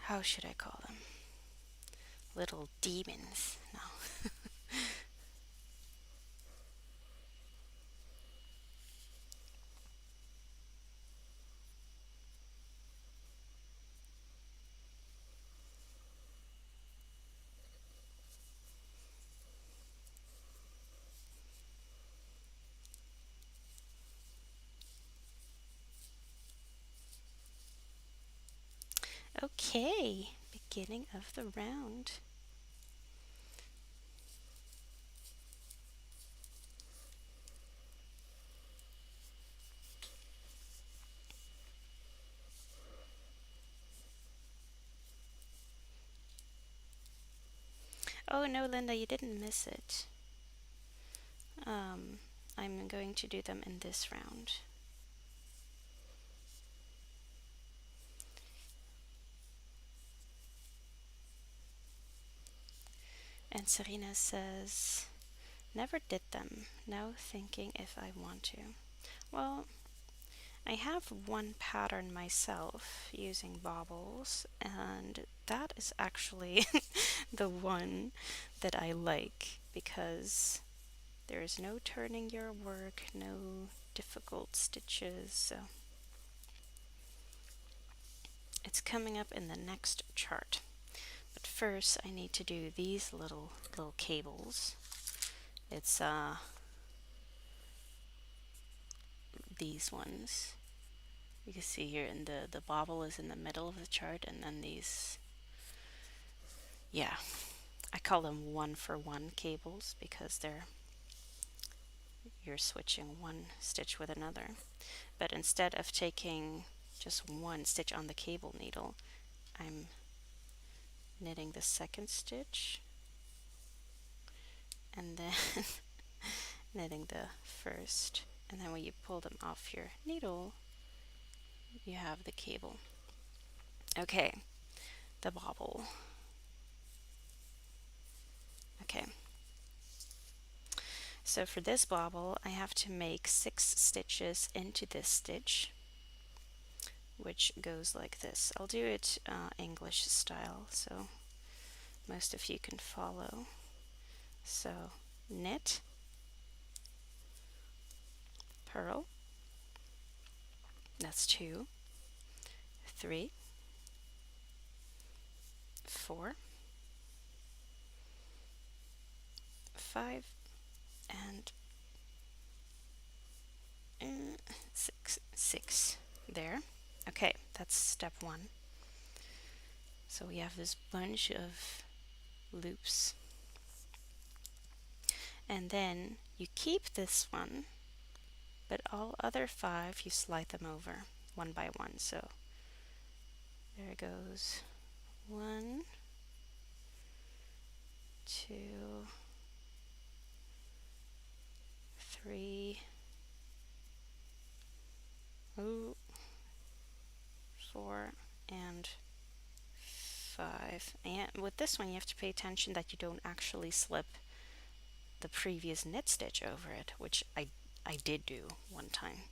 how should I call them? Little demons. No. Okay, beginning of the round. Oh no, Linda, you didn't miss it. Um, I'm going to do them in this round. And Serena says, never did them. Now thinking if I want to. Well, I have one pattern myself using bobbles, and that is actually the one that I like because there's no turning your work, no difficult stitches. So it's coming up in the next chart. But first I need to do these little cables. It's these ones. You can see here in the bobble is in the middle of the chart, and then these, yeah, I call them one for one cables because you're switching one stitch with another. But instead of taking just one stitch on the cable needle, I'm knitting the second stitch and then knitting the first, and then when you pull them off your needle you have the cable. Okay, the bobble. Okay, so for this bobble I have to make 6 stitches into this stitch, which goes like this. I'll do it English style so most of you can follow. So knit, purl, that's 2, 3, 4, 5, and 6 there. Okay, that's step 1. So we have this bunch of loops, and then you keep this one, but all other 5 you slide them over one by one. So there goes 1, 2, 3, 4, and 5. And with this one you have to pay attention that you don't actually slip the previous knit stitch over it, which I did do one time.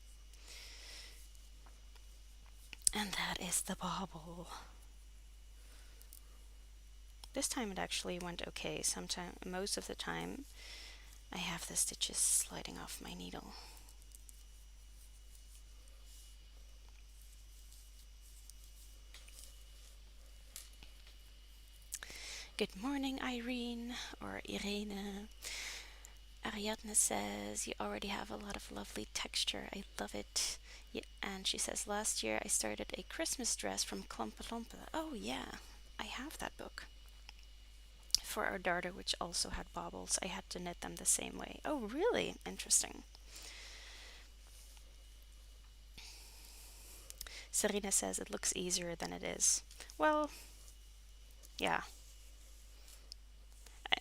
And that is the bobble. This time it actually went okay. Most of the time I have the stitches sliding off my needle. Good morning, Irene, or Irene. Ariadne says, you already have a lot of lovely texture. I love it. Yeah, and she says, last year I started a Christmas dress from Klumpa Lumpa. Oh yeah, I have that book. For our daughter, which also had bobbles, I had to knit them the same way. Oh really? Interesting. Serena says it looks easier than it is. Well, yeah.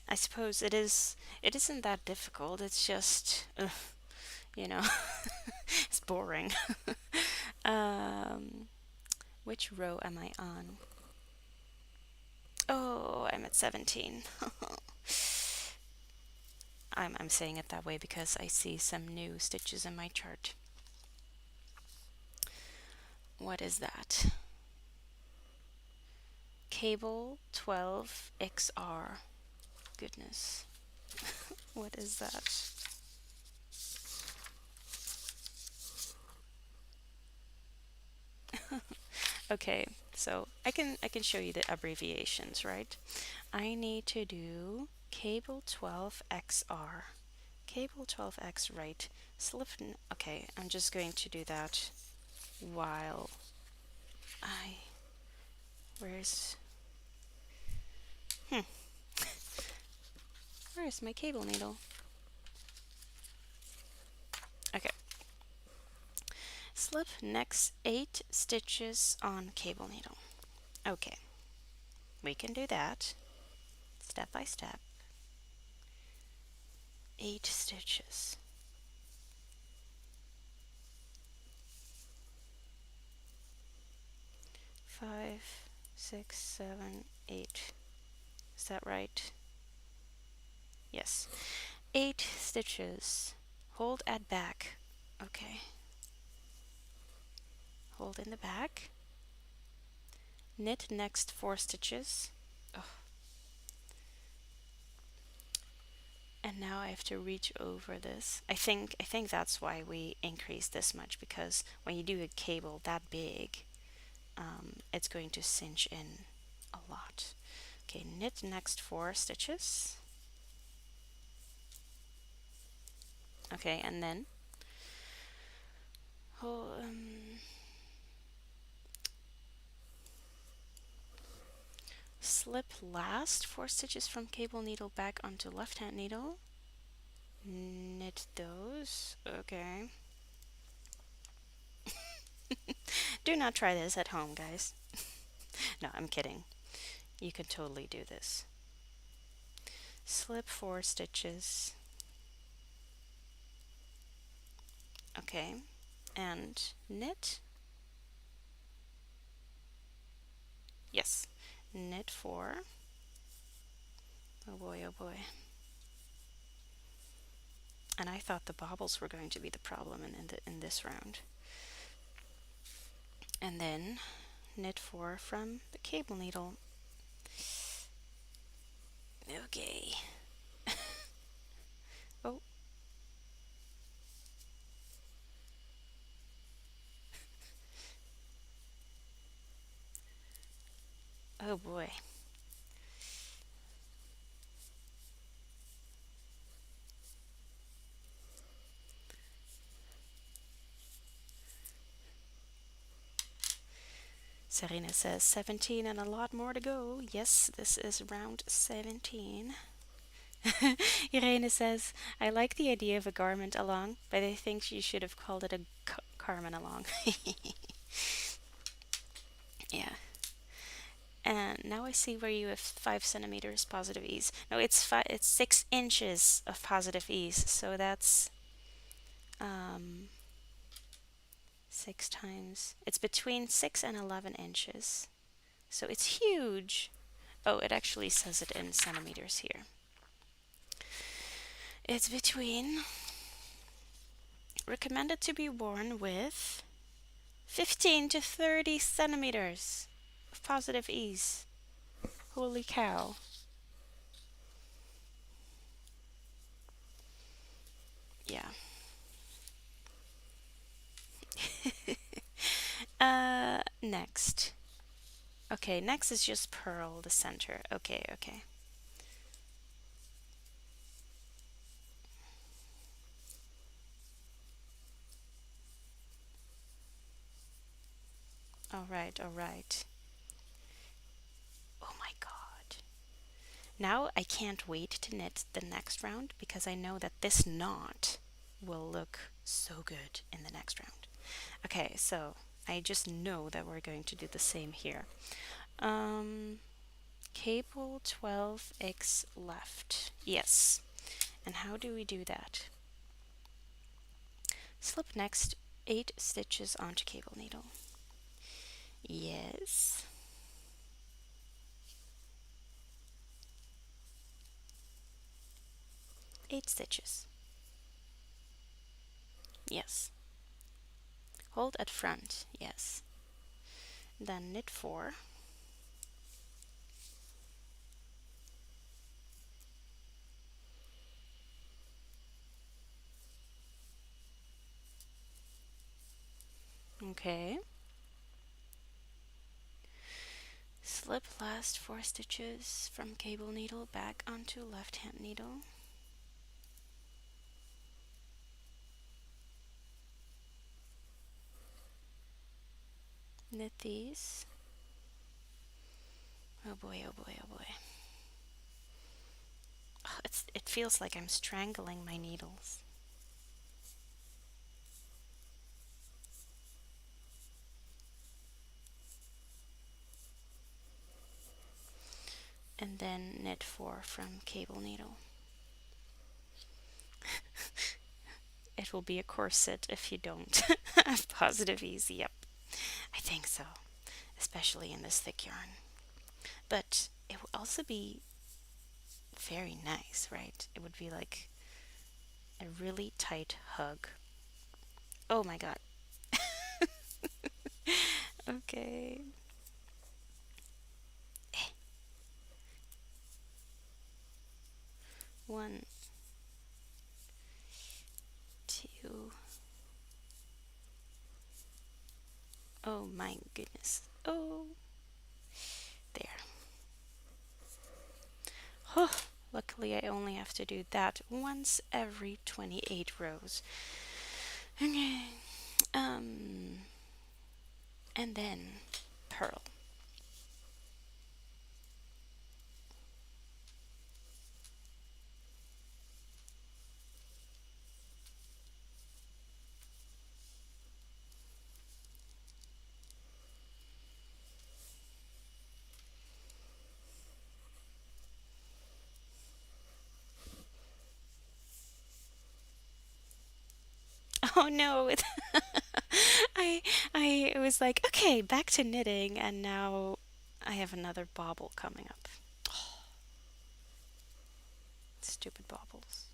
I suppose it is. It isn't that difficult. It's just, you know, it's boring. um, which row am I on? Oh, I'm at 17. I'm saying it that way because I see some new stitches in my chart. What is that? Cable 12XR. Goodness. What is that? Okay, so I can show you the abbreviations, right? I need to do cable 12XR. Cable 12X, right? Okay, I'm just going to do that while I where's hmm where's my cable needle? Okay. Slip next 8 stitches on cable needle. Okay, we can do that step by step. 8 stitches. 5, 6, 7, 8. Is that right? Yes. 8 stitches. Hold at back. Okay. hold in the back, knit next 4 stitches. Oh, and now I have to reach over this. I think that's why we increase this much, because when you do a cable that big, it's going to cinch in a lot. Okay, knit next 4 stitches. Okay, and then oh, slip last 4 stitches from cable needle back onto left hand needle. Knit those. Okay. Do not try this at home, guys. No, I'm kidding. You can totally do this. Slip 4 stitches. Okay. And knit. Yes. Knit 4. Oh boy, oh boy. And I thought the bobbles were going to be the problem in this round. And then knit 4 from the cable needle. Okay. Oh, oh boy. Serena says 17 and a lot more to go. Yes, this is round 17. Irene says, I like the idea of a garment along, but I think you should have called it a Carmen along. Yeah. And now I see where you have 5 centimeters positive ease. No, it's 6 inches of positive ease. So that's um, 6 times. It's between 6 and 11 inches. So it's huge. Oh, it actually says it in centimeters here. It's between, recommended to be worn with 15 to 30 centimeters of positive ease. Holy cow. Yeah. Next. Okay, next is just purl the center. Okay, okay. All right, all right. Oh my God. Now I can't wait to knit the next round because I know that this knot will look so good in the next round. Okay, so I just know that we're going to do the same here. Um, Cable 12x left. Yes. And how do we do that? Slip next 8 stitches onto cable needle. Yes. 8 stitches. Yes. Hold at front. Yes. Then knit 4. Okay. Slip last 4 stitches from cable needle back onto left hand needle. Knit these. Oh boy, oh boy, oh boy. Oh, it feels like I'm strangling my needles. And then knit 4 from cable needle. It will be a corset if you don't have positive ease. Yep, I think so, especially in this thick yarn. But it would also be very nice, right? It would be like a really tight hug. Oh my god. Okay. One, two. Oh my goodness. Oh, there. Oh, luckily I only have to do that once every 28 rows. Okay. Um, and then purl. Oh no, I I was like, okay, back to knitting, and now I have another bobble coming up. Stupid bobbles.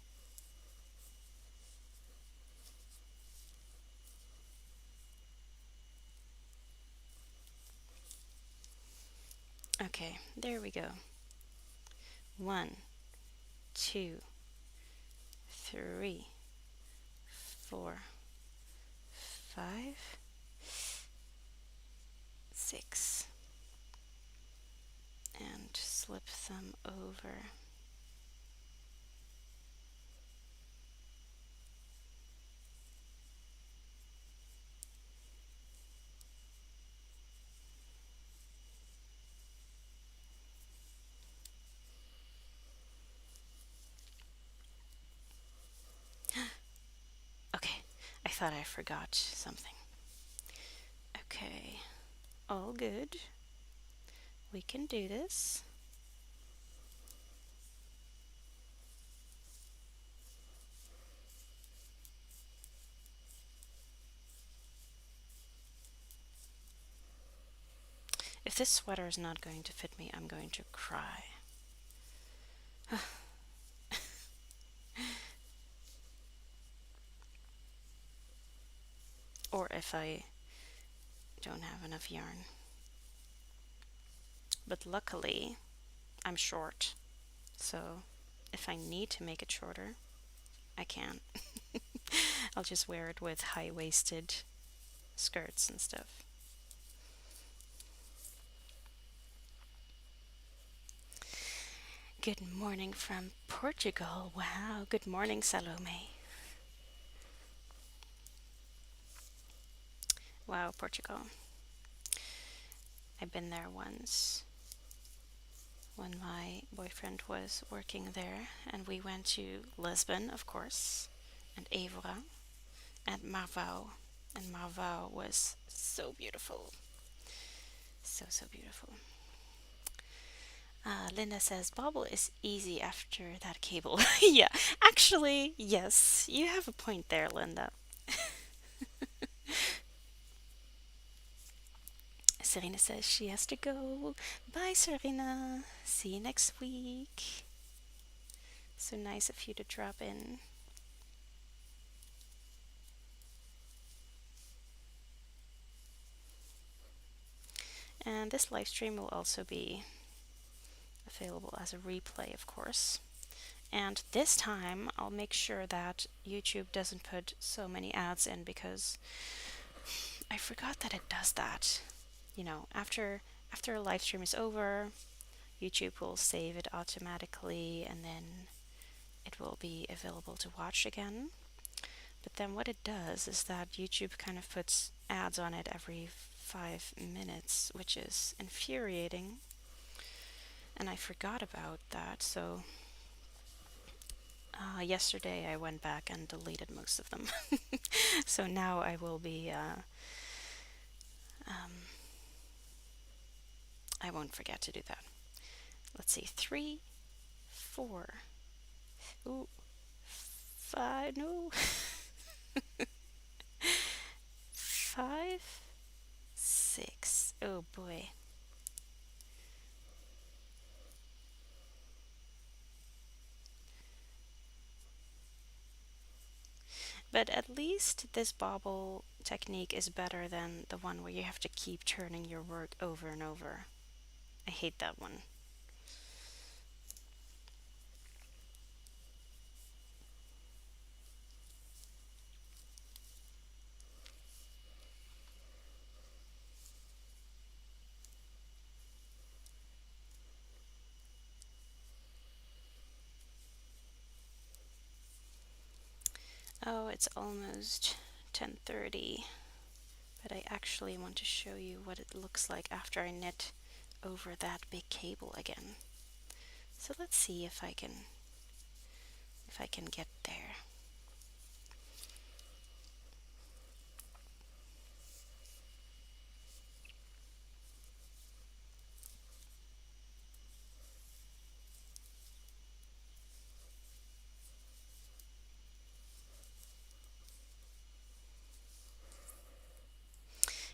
Okay, there we go. One, two, three, four, five, six, and slip them over. Okay, I thought I forgot something. Okay, all good. We can do this. If this sweater is not going to fit me, I'm going to cry. Or if I don't have enough yarn. But luckily, I'm short. So if I need to make it shorter, I can. I'll just wear it with high waisted skirts and stuff. Good morning from Portugal. Wow. Good morning, Salome. Wow, Portugal. I've been there once when my boyfriend was working there, and we went to Lisbon, of course, and Évora, and Marvaux. And Marvaux was so beautiful. So, so beautiful. Linda says bobble is easy after that cable. Yeah, actually, yes, you have a point there, Linda. Serena says she has to go. Bye, Serena. See you next week. So nice of you to drop in. And this live stream will also be available as a replay, of course. And this time I'll make sure that YouTube doesn't put so many ads in because I forgot that it does that. You know, after a live stream is over, YouTube will save it automatically and then it will be available to watch again. But then what it does is that YouTube kind of puts ads on it every 5 minutes, which is infuriating. And I forgot about that, so yesterday I went back and deleted most of them. So now I will be, um, I won't forget to do that. Let's see, three, four, ooh, five, no, five, six. Oh boy. But at least this bobble technique is better than the one where you have to keep turning your work over and over. I hate that one. Oh, it's almost 10:30, but I actually want to show you what it looks like after I knit over that big cable again. So let's see if I can get there.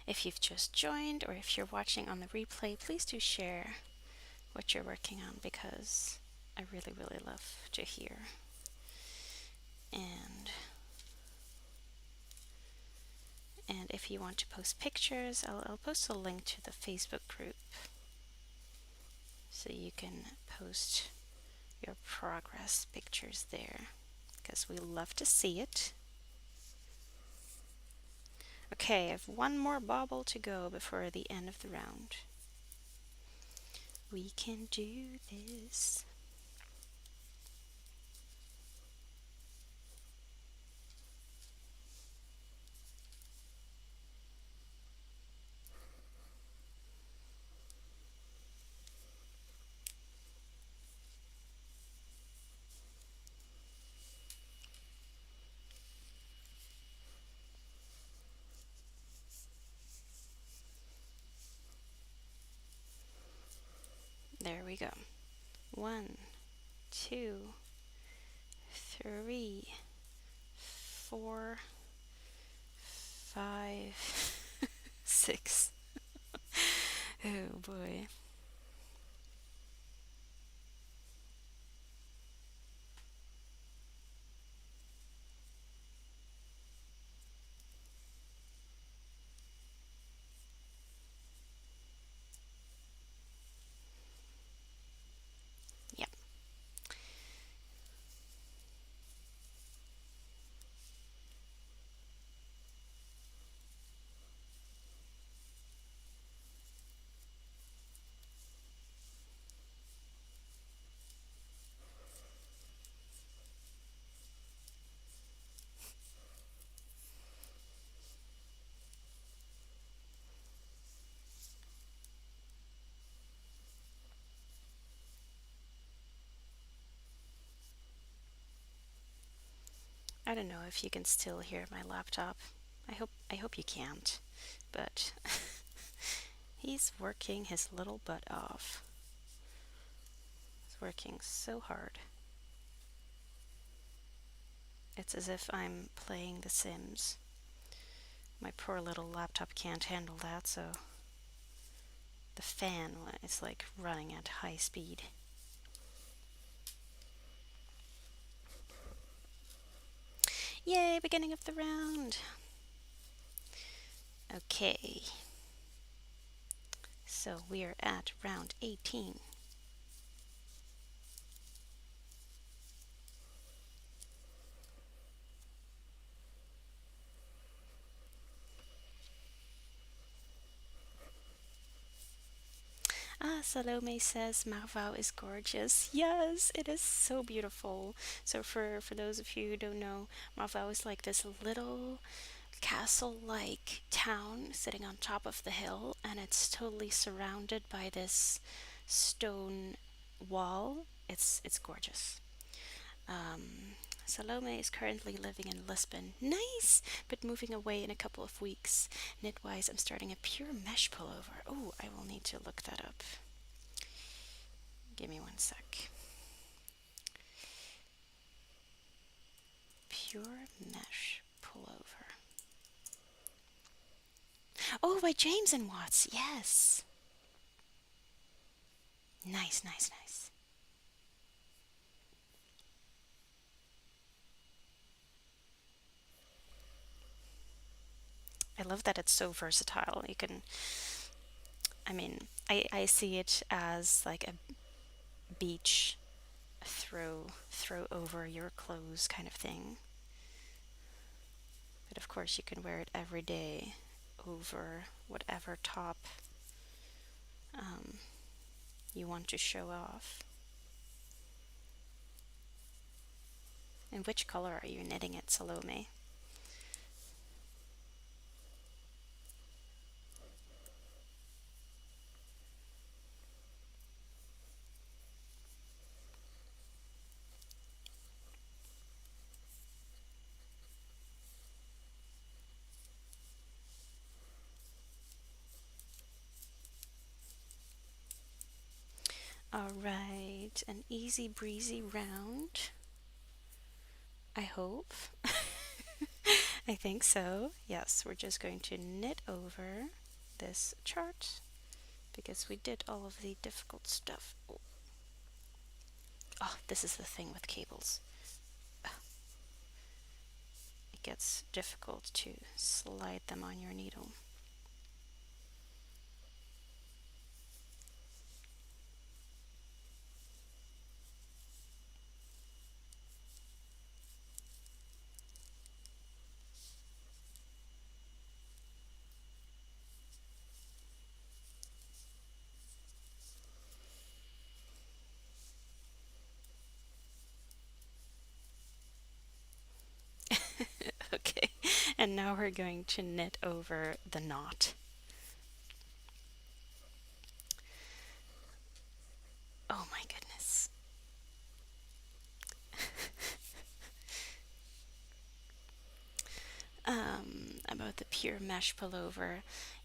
If you've just joined or if you're watching on the replay, please do share what you're working on because I really, really love to hear. And and if you want to post pictures, I'll post a link to the Facebook group so you can post your progress pictures there because we love to see it. Okay, I have one more bobble to go before the end of the round. We can do this. There we go. 1, 2, 3, 4, 5, 6. Oh boy. Yep. I don't know if you can still hear my laptop. I hope you can't. But he's working his little butt off. He's working so hard. It's as if I'm playing The Sims. My poor little laptop can't handle that, so the fan is like running at high speed. Yay, beginning of the round. Okay. So we're at round 18. Ah, Salome says Marvau is gorgeous. Yes, it is so beautiful. So for those of you who don't know, Marvau is like this little castle-like town sitting on top of the hill, and it's totally surrounded by this stone wall. It's gorgeous. Salome is currently living in Lisbon. Nice, but moving away in a couple of weeks. Knitwise, I'm starting a pure mesh pullover. Oh, I will need to look that up. Give me one sec. Pure mesh pullover. Oh, by James and Watts. Yes. Nice, nice, nice. I love that it's so versatile. You can, I mean, I see it as like a beach throw over your clothes kind of thing. But of course, you can wear it every day over whatever top um, you want to show off. And which color are you knitting it, Salome? All right, an easy breezy round, I hope. I think so. Yes, we're just going to knit over this chart because we did all of the difficult stuff. Oh, this is the thing with cables. It gets difficult to slide them on your needle. Okay, and now we're going to knit over the knot. Oh my goodness. About the pure mesh pullover.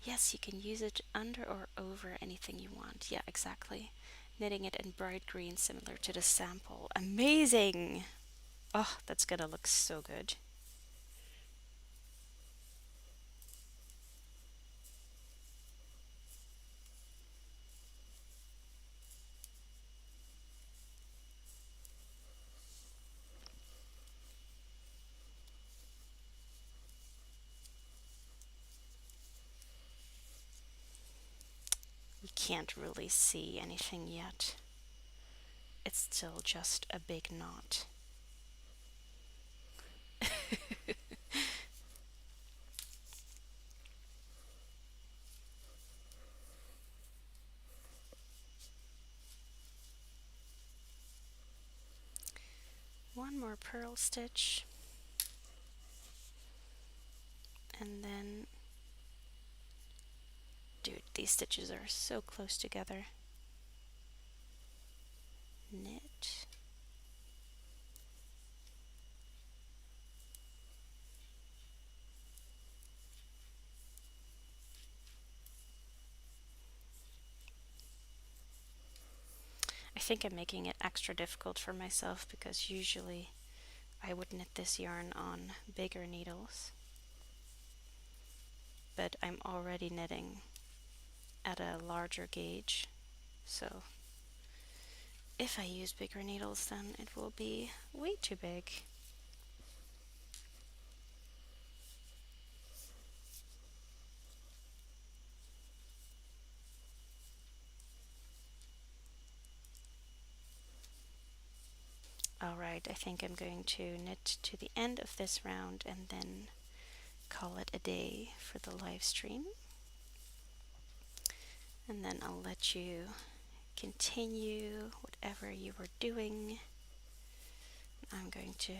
Yes, you can use it under or over anything you want. Yeah, exactly. Knitting it in bright green, similar to the sample. Amazing! Oh, that's gonna look so good. You can't really see anything yet. It's still just a big knot. One more purl stitch, and then, dude, these stitches are so close together. Knit. I think I'm making it extra difficult for myself because usually I would knit this yarn on bigger needles, but I'm already knitting at a larger gauge, so if I use bigger needles then it will be way too big. Alright, I think I'm going to knit to the end of this round and then call it a day for the live stream. And then I'll let you continue whatever you were doing. I'm going to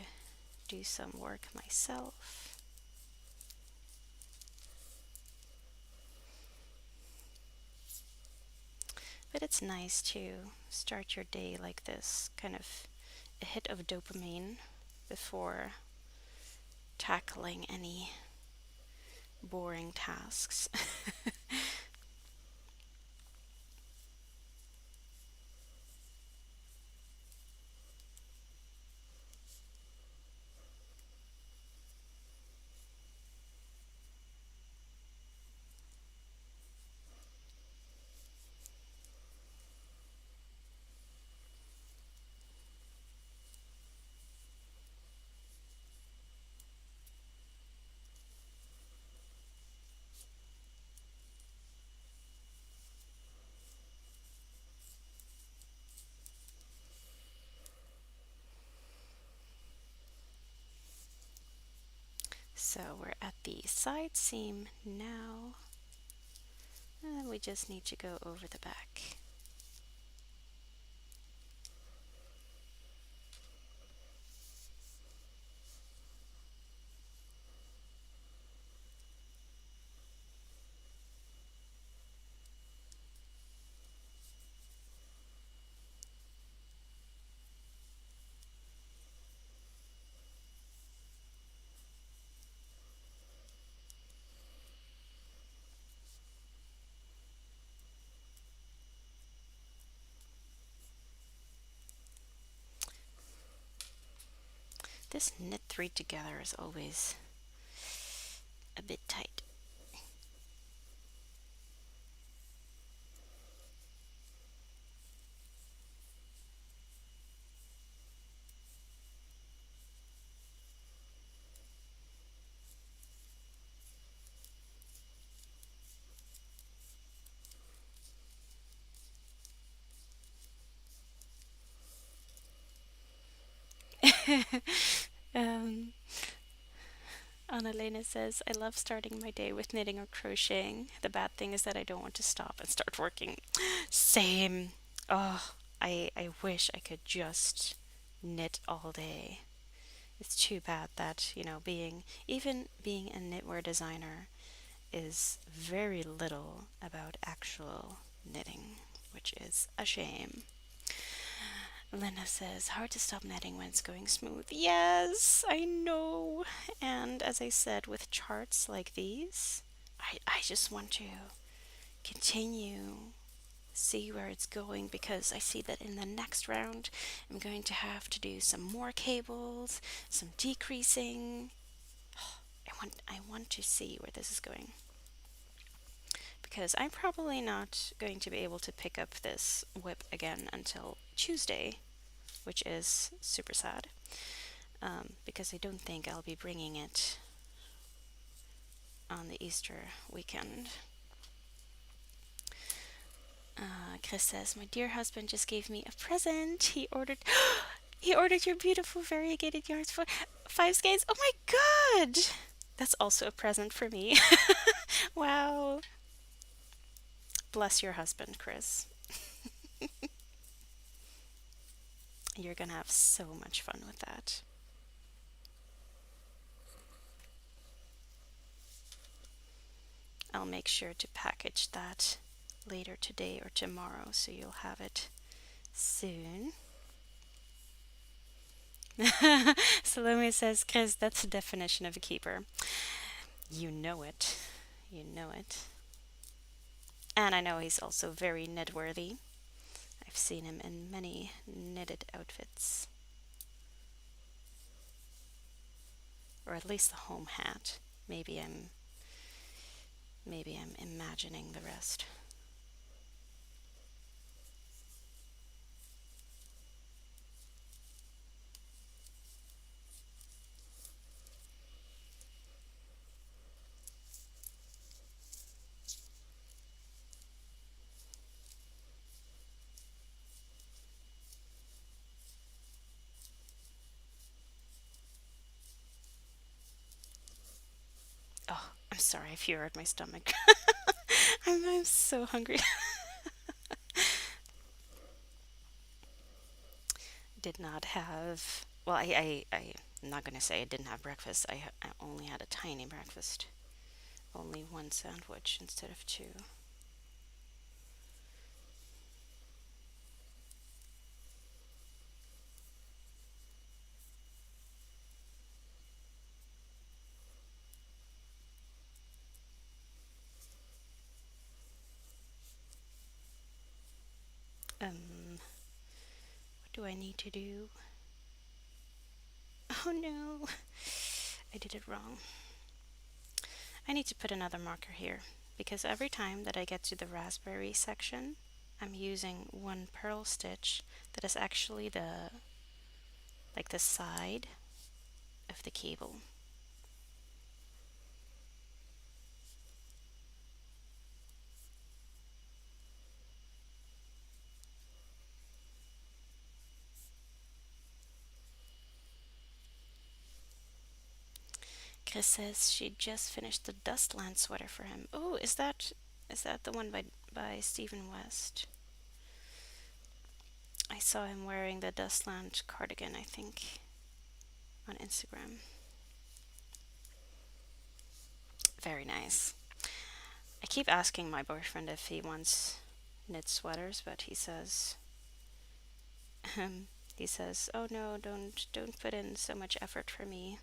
do some work myself. But it's nice to start your day like this, kind of a hit of dopamine before tackling any boring tasks. So we're at the side seam now, and then we just need to go over the back. This knit three together is always a bit tight. um, Annalena says, I love starting my day with knitting or crocheting. The bad thing is that I don't want to stop and start working. Same. Oh, I wish I could just knit all day. It's too bad that, even being a knitwear designer is very little about actual knitting, which is a shame. Lena says, hard to stop knitting when it's going smooth. Yes, I know. And as I said, with charts like these, I just want to continue, see where it's going, because I see that in the next round I'm going to have to do some more cables, some decreasing. I want to see where this is going, because I'm probably not going to be able to pick up this whip again until Tuesday, which is super sad, because I don't think I'll be bringing it on the Easter weekend. Chris says, my dear husband just gave me a present. He ordered he ordered your beautiful variegated yarns for 5 skeins. Oh my god! That's also a present for me. Wow. Bless your husband, Chris. You're gonna have so much fun with that. I'll make sure to package that later today or tomorrow so you'll have it soon. Salome says, Chris, that's the definition of a keeper. You know it. You know it. And I know he's also very knit-worthy. I've seen him in many knitted outfits. Or at least the home hat. Maybe I'm imagining the rest. Oh, I'm sorry if you heard my stomach. I'm so hungry. Did not have. Well, I'm not gonna say I didn't have breakfast. I only had a tiny breakfast. Only one sandwich instead of two. What do I need to do? Oh no, I did it wrong. I need to put another marker here, because every time that I get to the raspberry section, I'm using one purl stitch that is actually the side of the cable. Chris says she just finished the Dustland sweater for him. Oh, is that the one by Stephen West? I saw him wearing the Dustland cardigan, I think, on Instagram. Very nice. I keep asking my boyfriend if he wants knit sweaters, but he says, "Oh no, don't put in so much effort for me,"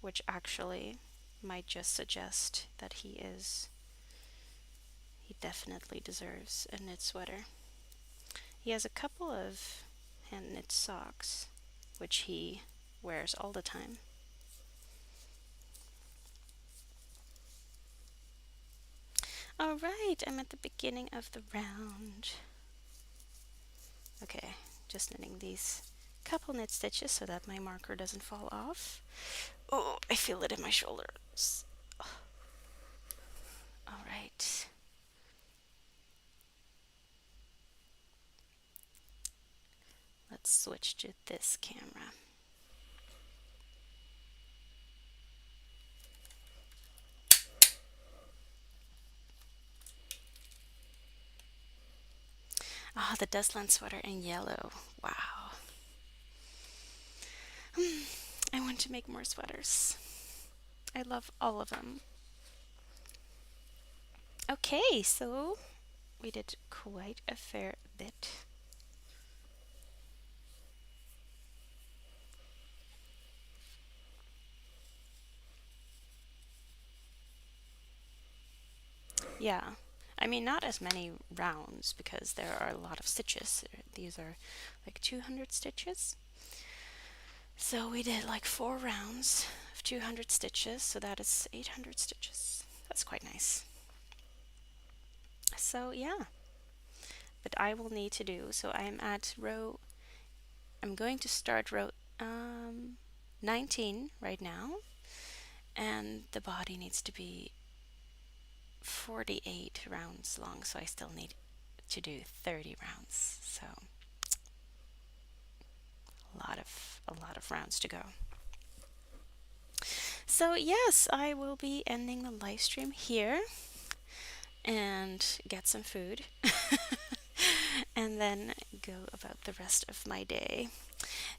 which actually might just suggest that he definitely deserves a knit sweater. He has a couple of hand knit socks, which he wears all the time. All right, I'm at the beginning of the round. Okay, just knitting these couple knit stitches so that my marker doesn't fall off. Oh, I feel it in my shoulders. All right. Let's switch to this camera. Ah, the Dustland sweater in yellow. Wow. I want to make more sweaters. I love all of them. Okay, so we did quite a fair bit. Yeah. I mean, not as many rounds because there are a lot of stitches. These are like 200 stitches. So we did like 4 rounds of 200 stitches, so that is 800 stitches. That's quite nice. So, yeah. But I will need to do, so I'm going to start row 19 right now, and the body needs to be 48 rounds long, so I still need to do 30 rounds. So a lot of rounds to go. So yes, I will be ending the live stream here and get some food and then go about the rest of my day.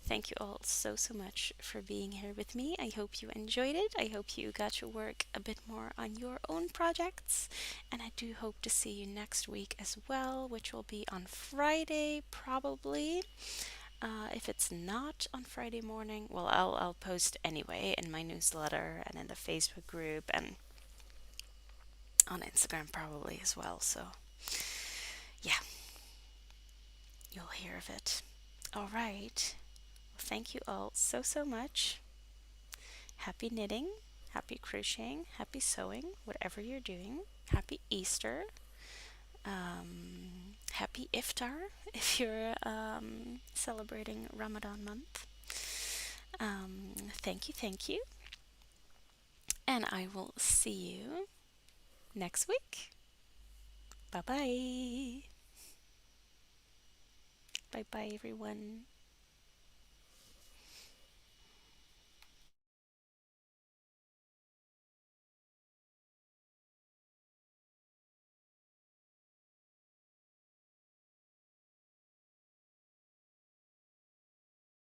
Thank you all so much for being here with me. I hope you enjoyed it. I hope you got to work a bit more on your own projects. And I do hope to see you next week as well, which will be on Friday, probably. If it's not on Friday morning, well, I'll post anyway in my newsletter and in the Facebook group and on Instagram probably as well. So, yeah, you'll hear of it. All right. Well, thank you all so much. Happy knitting, happy crocheting, happy sewing, whatever you're doing. Happy Easter. Happy Iftar if you're celebrating Ramadan month. Thank you. And I will see you next week. Bye bye. Bye bye, everyone.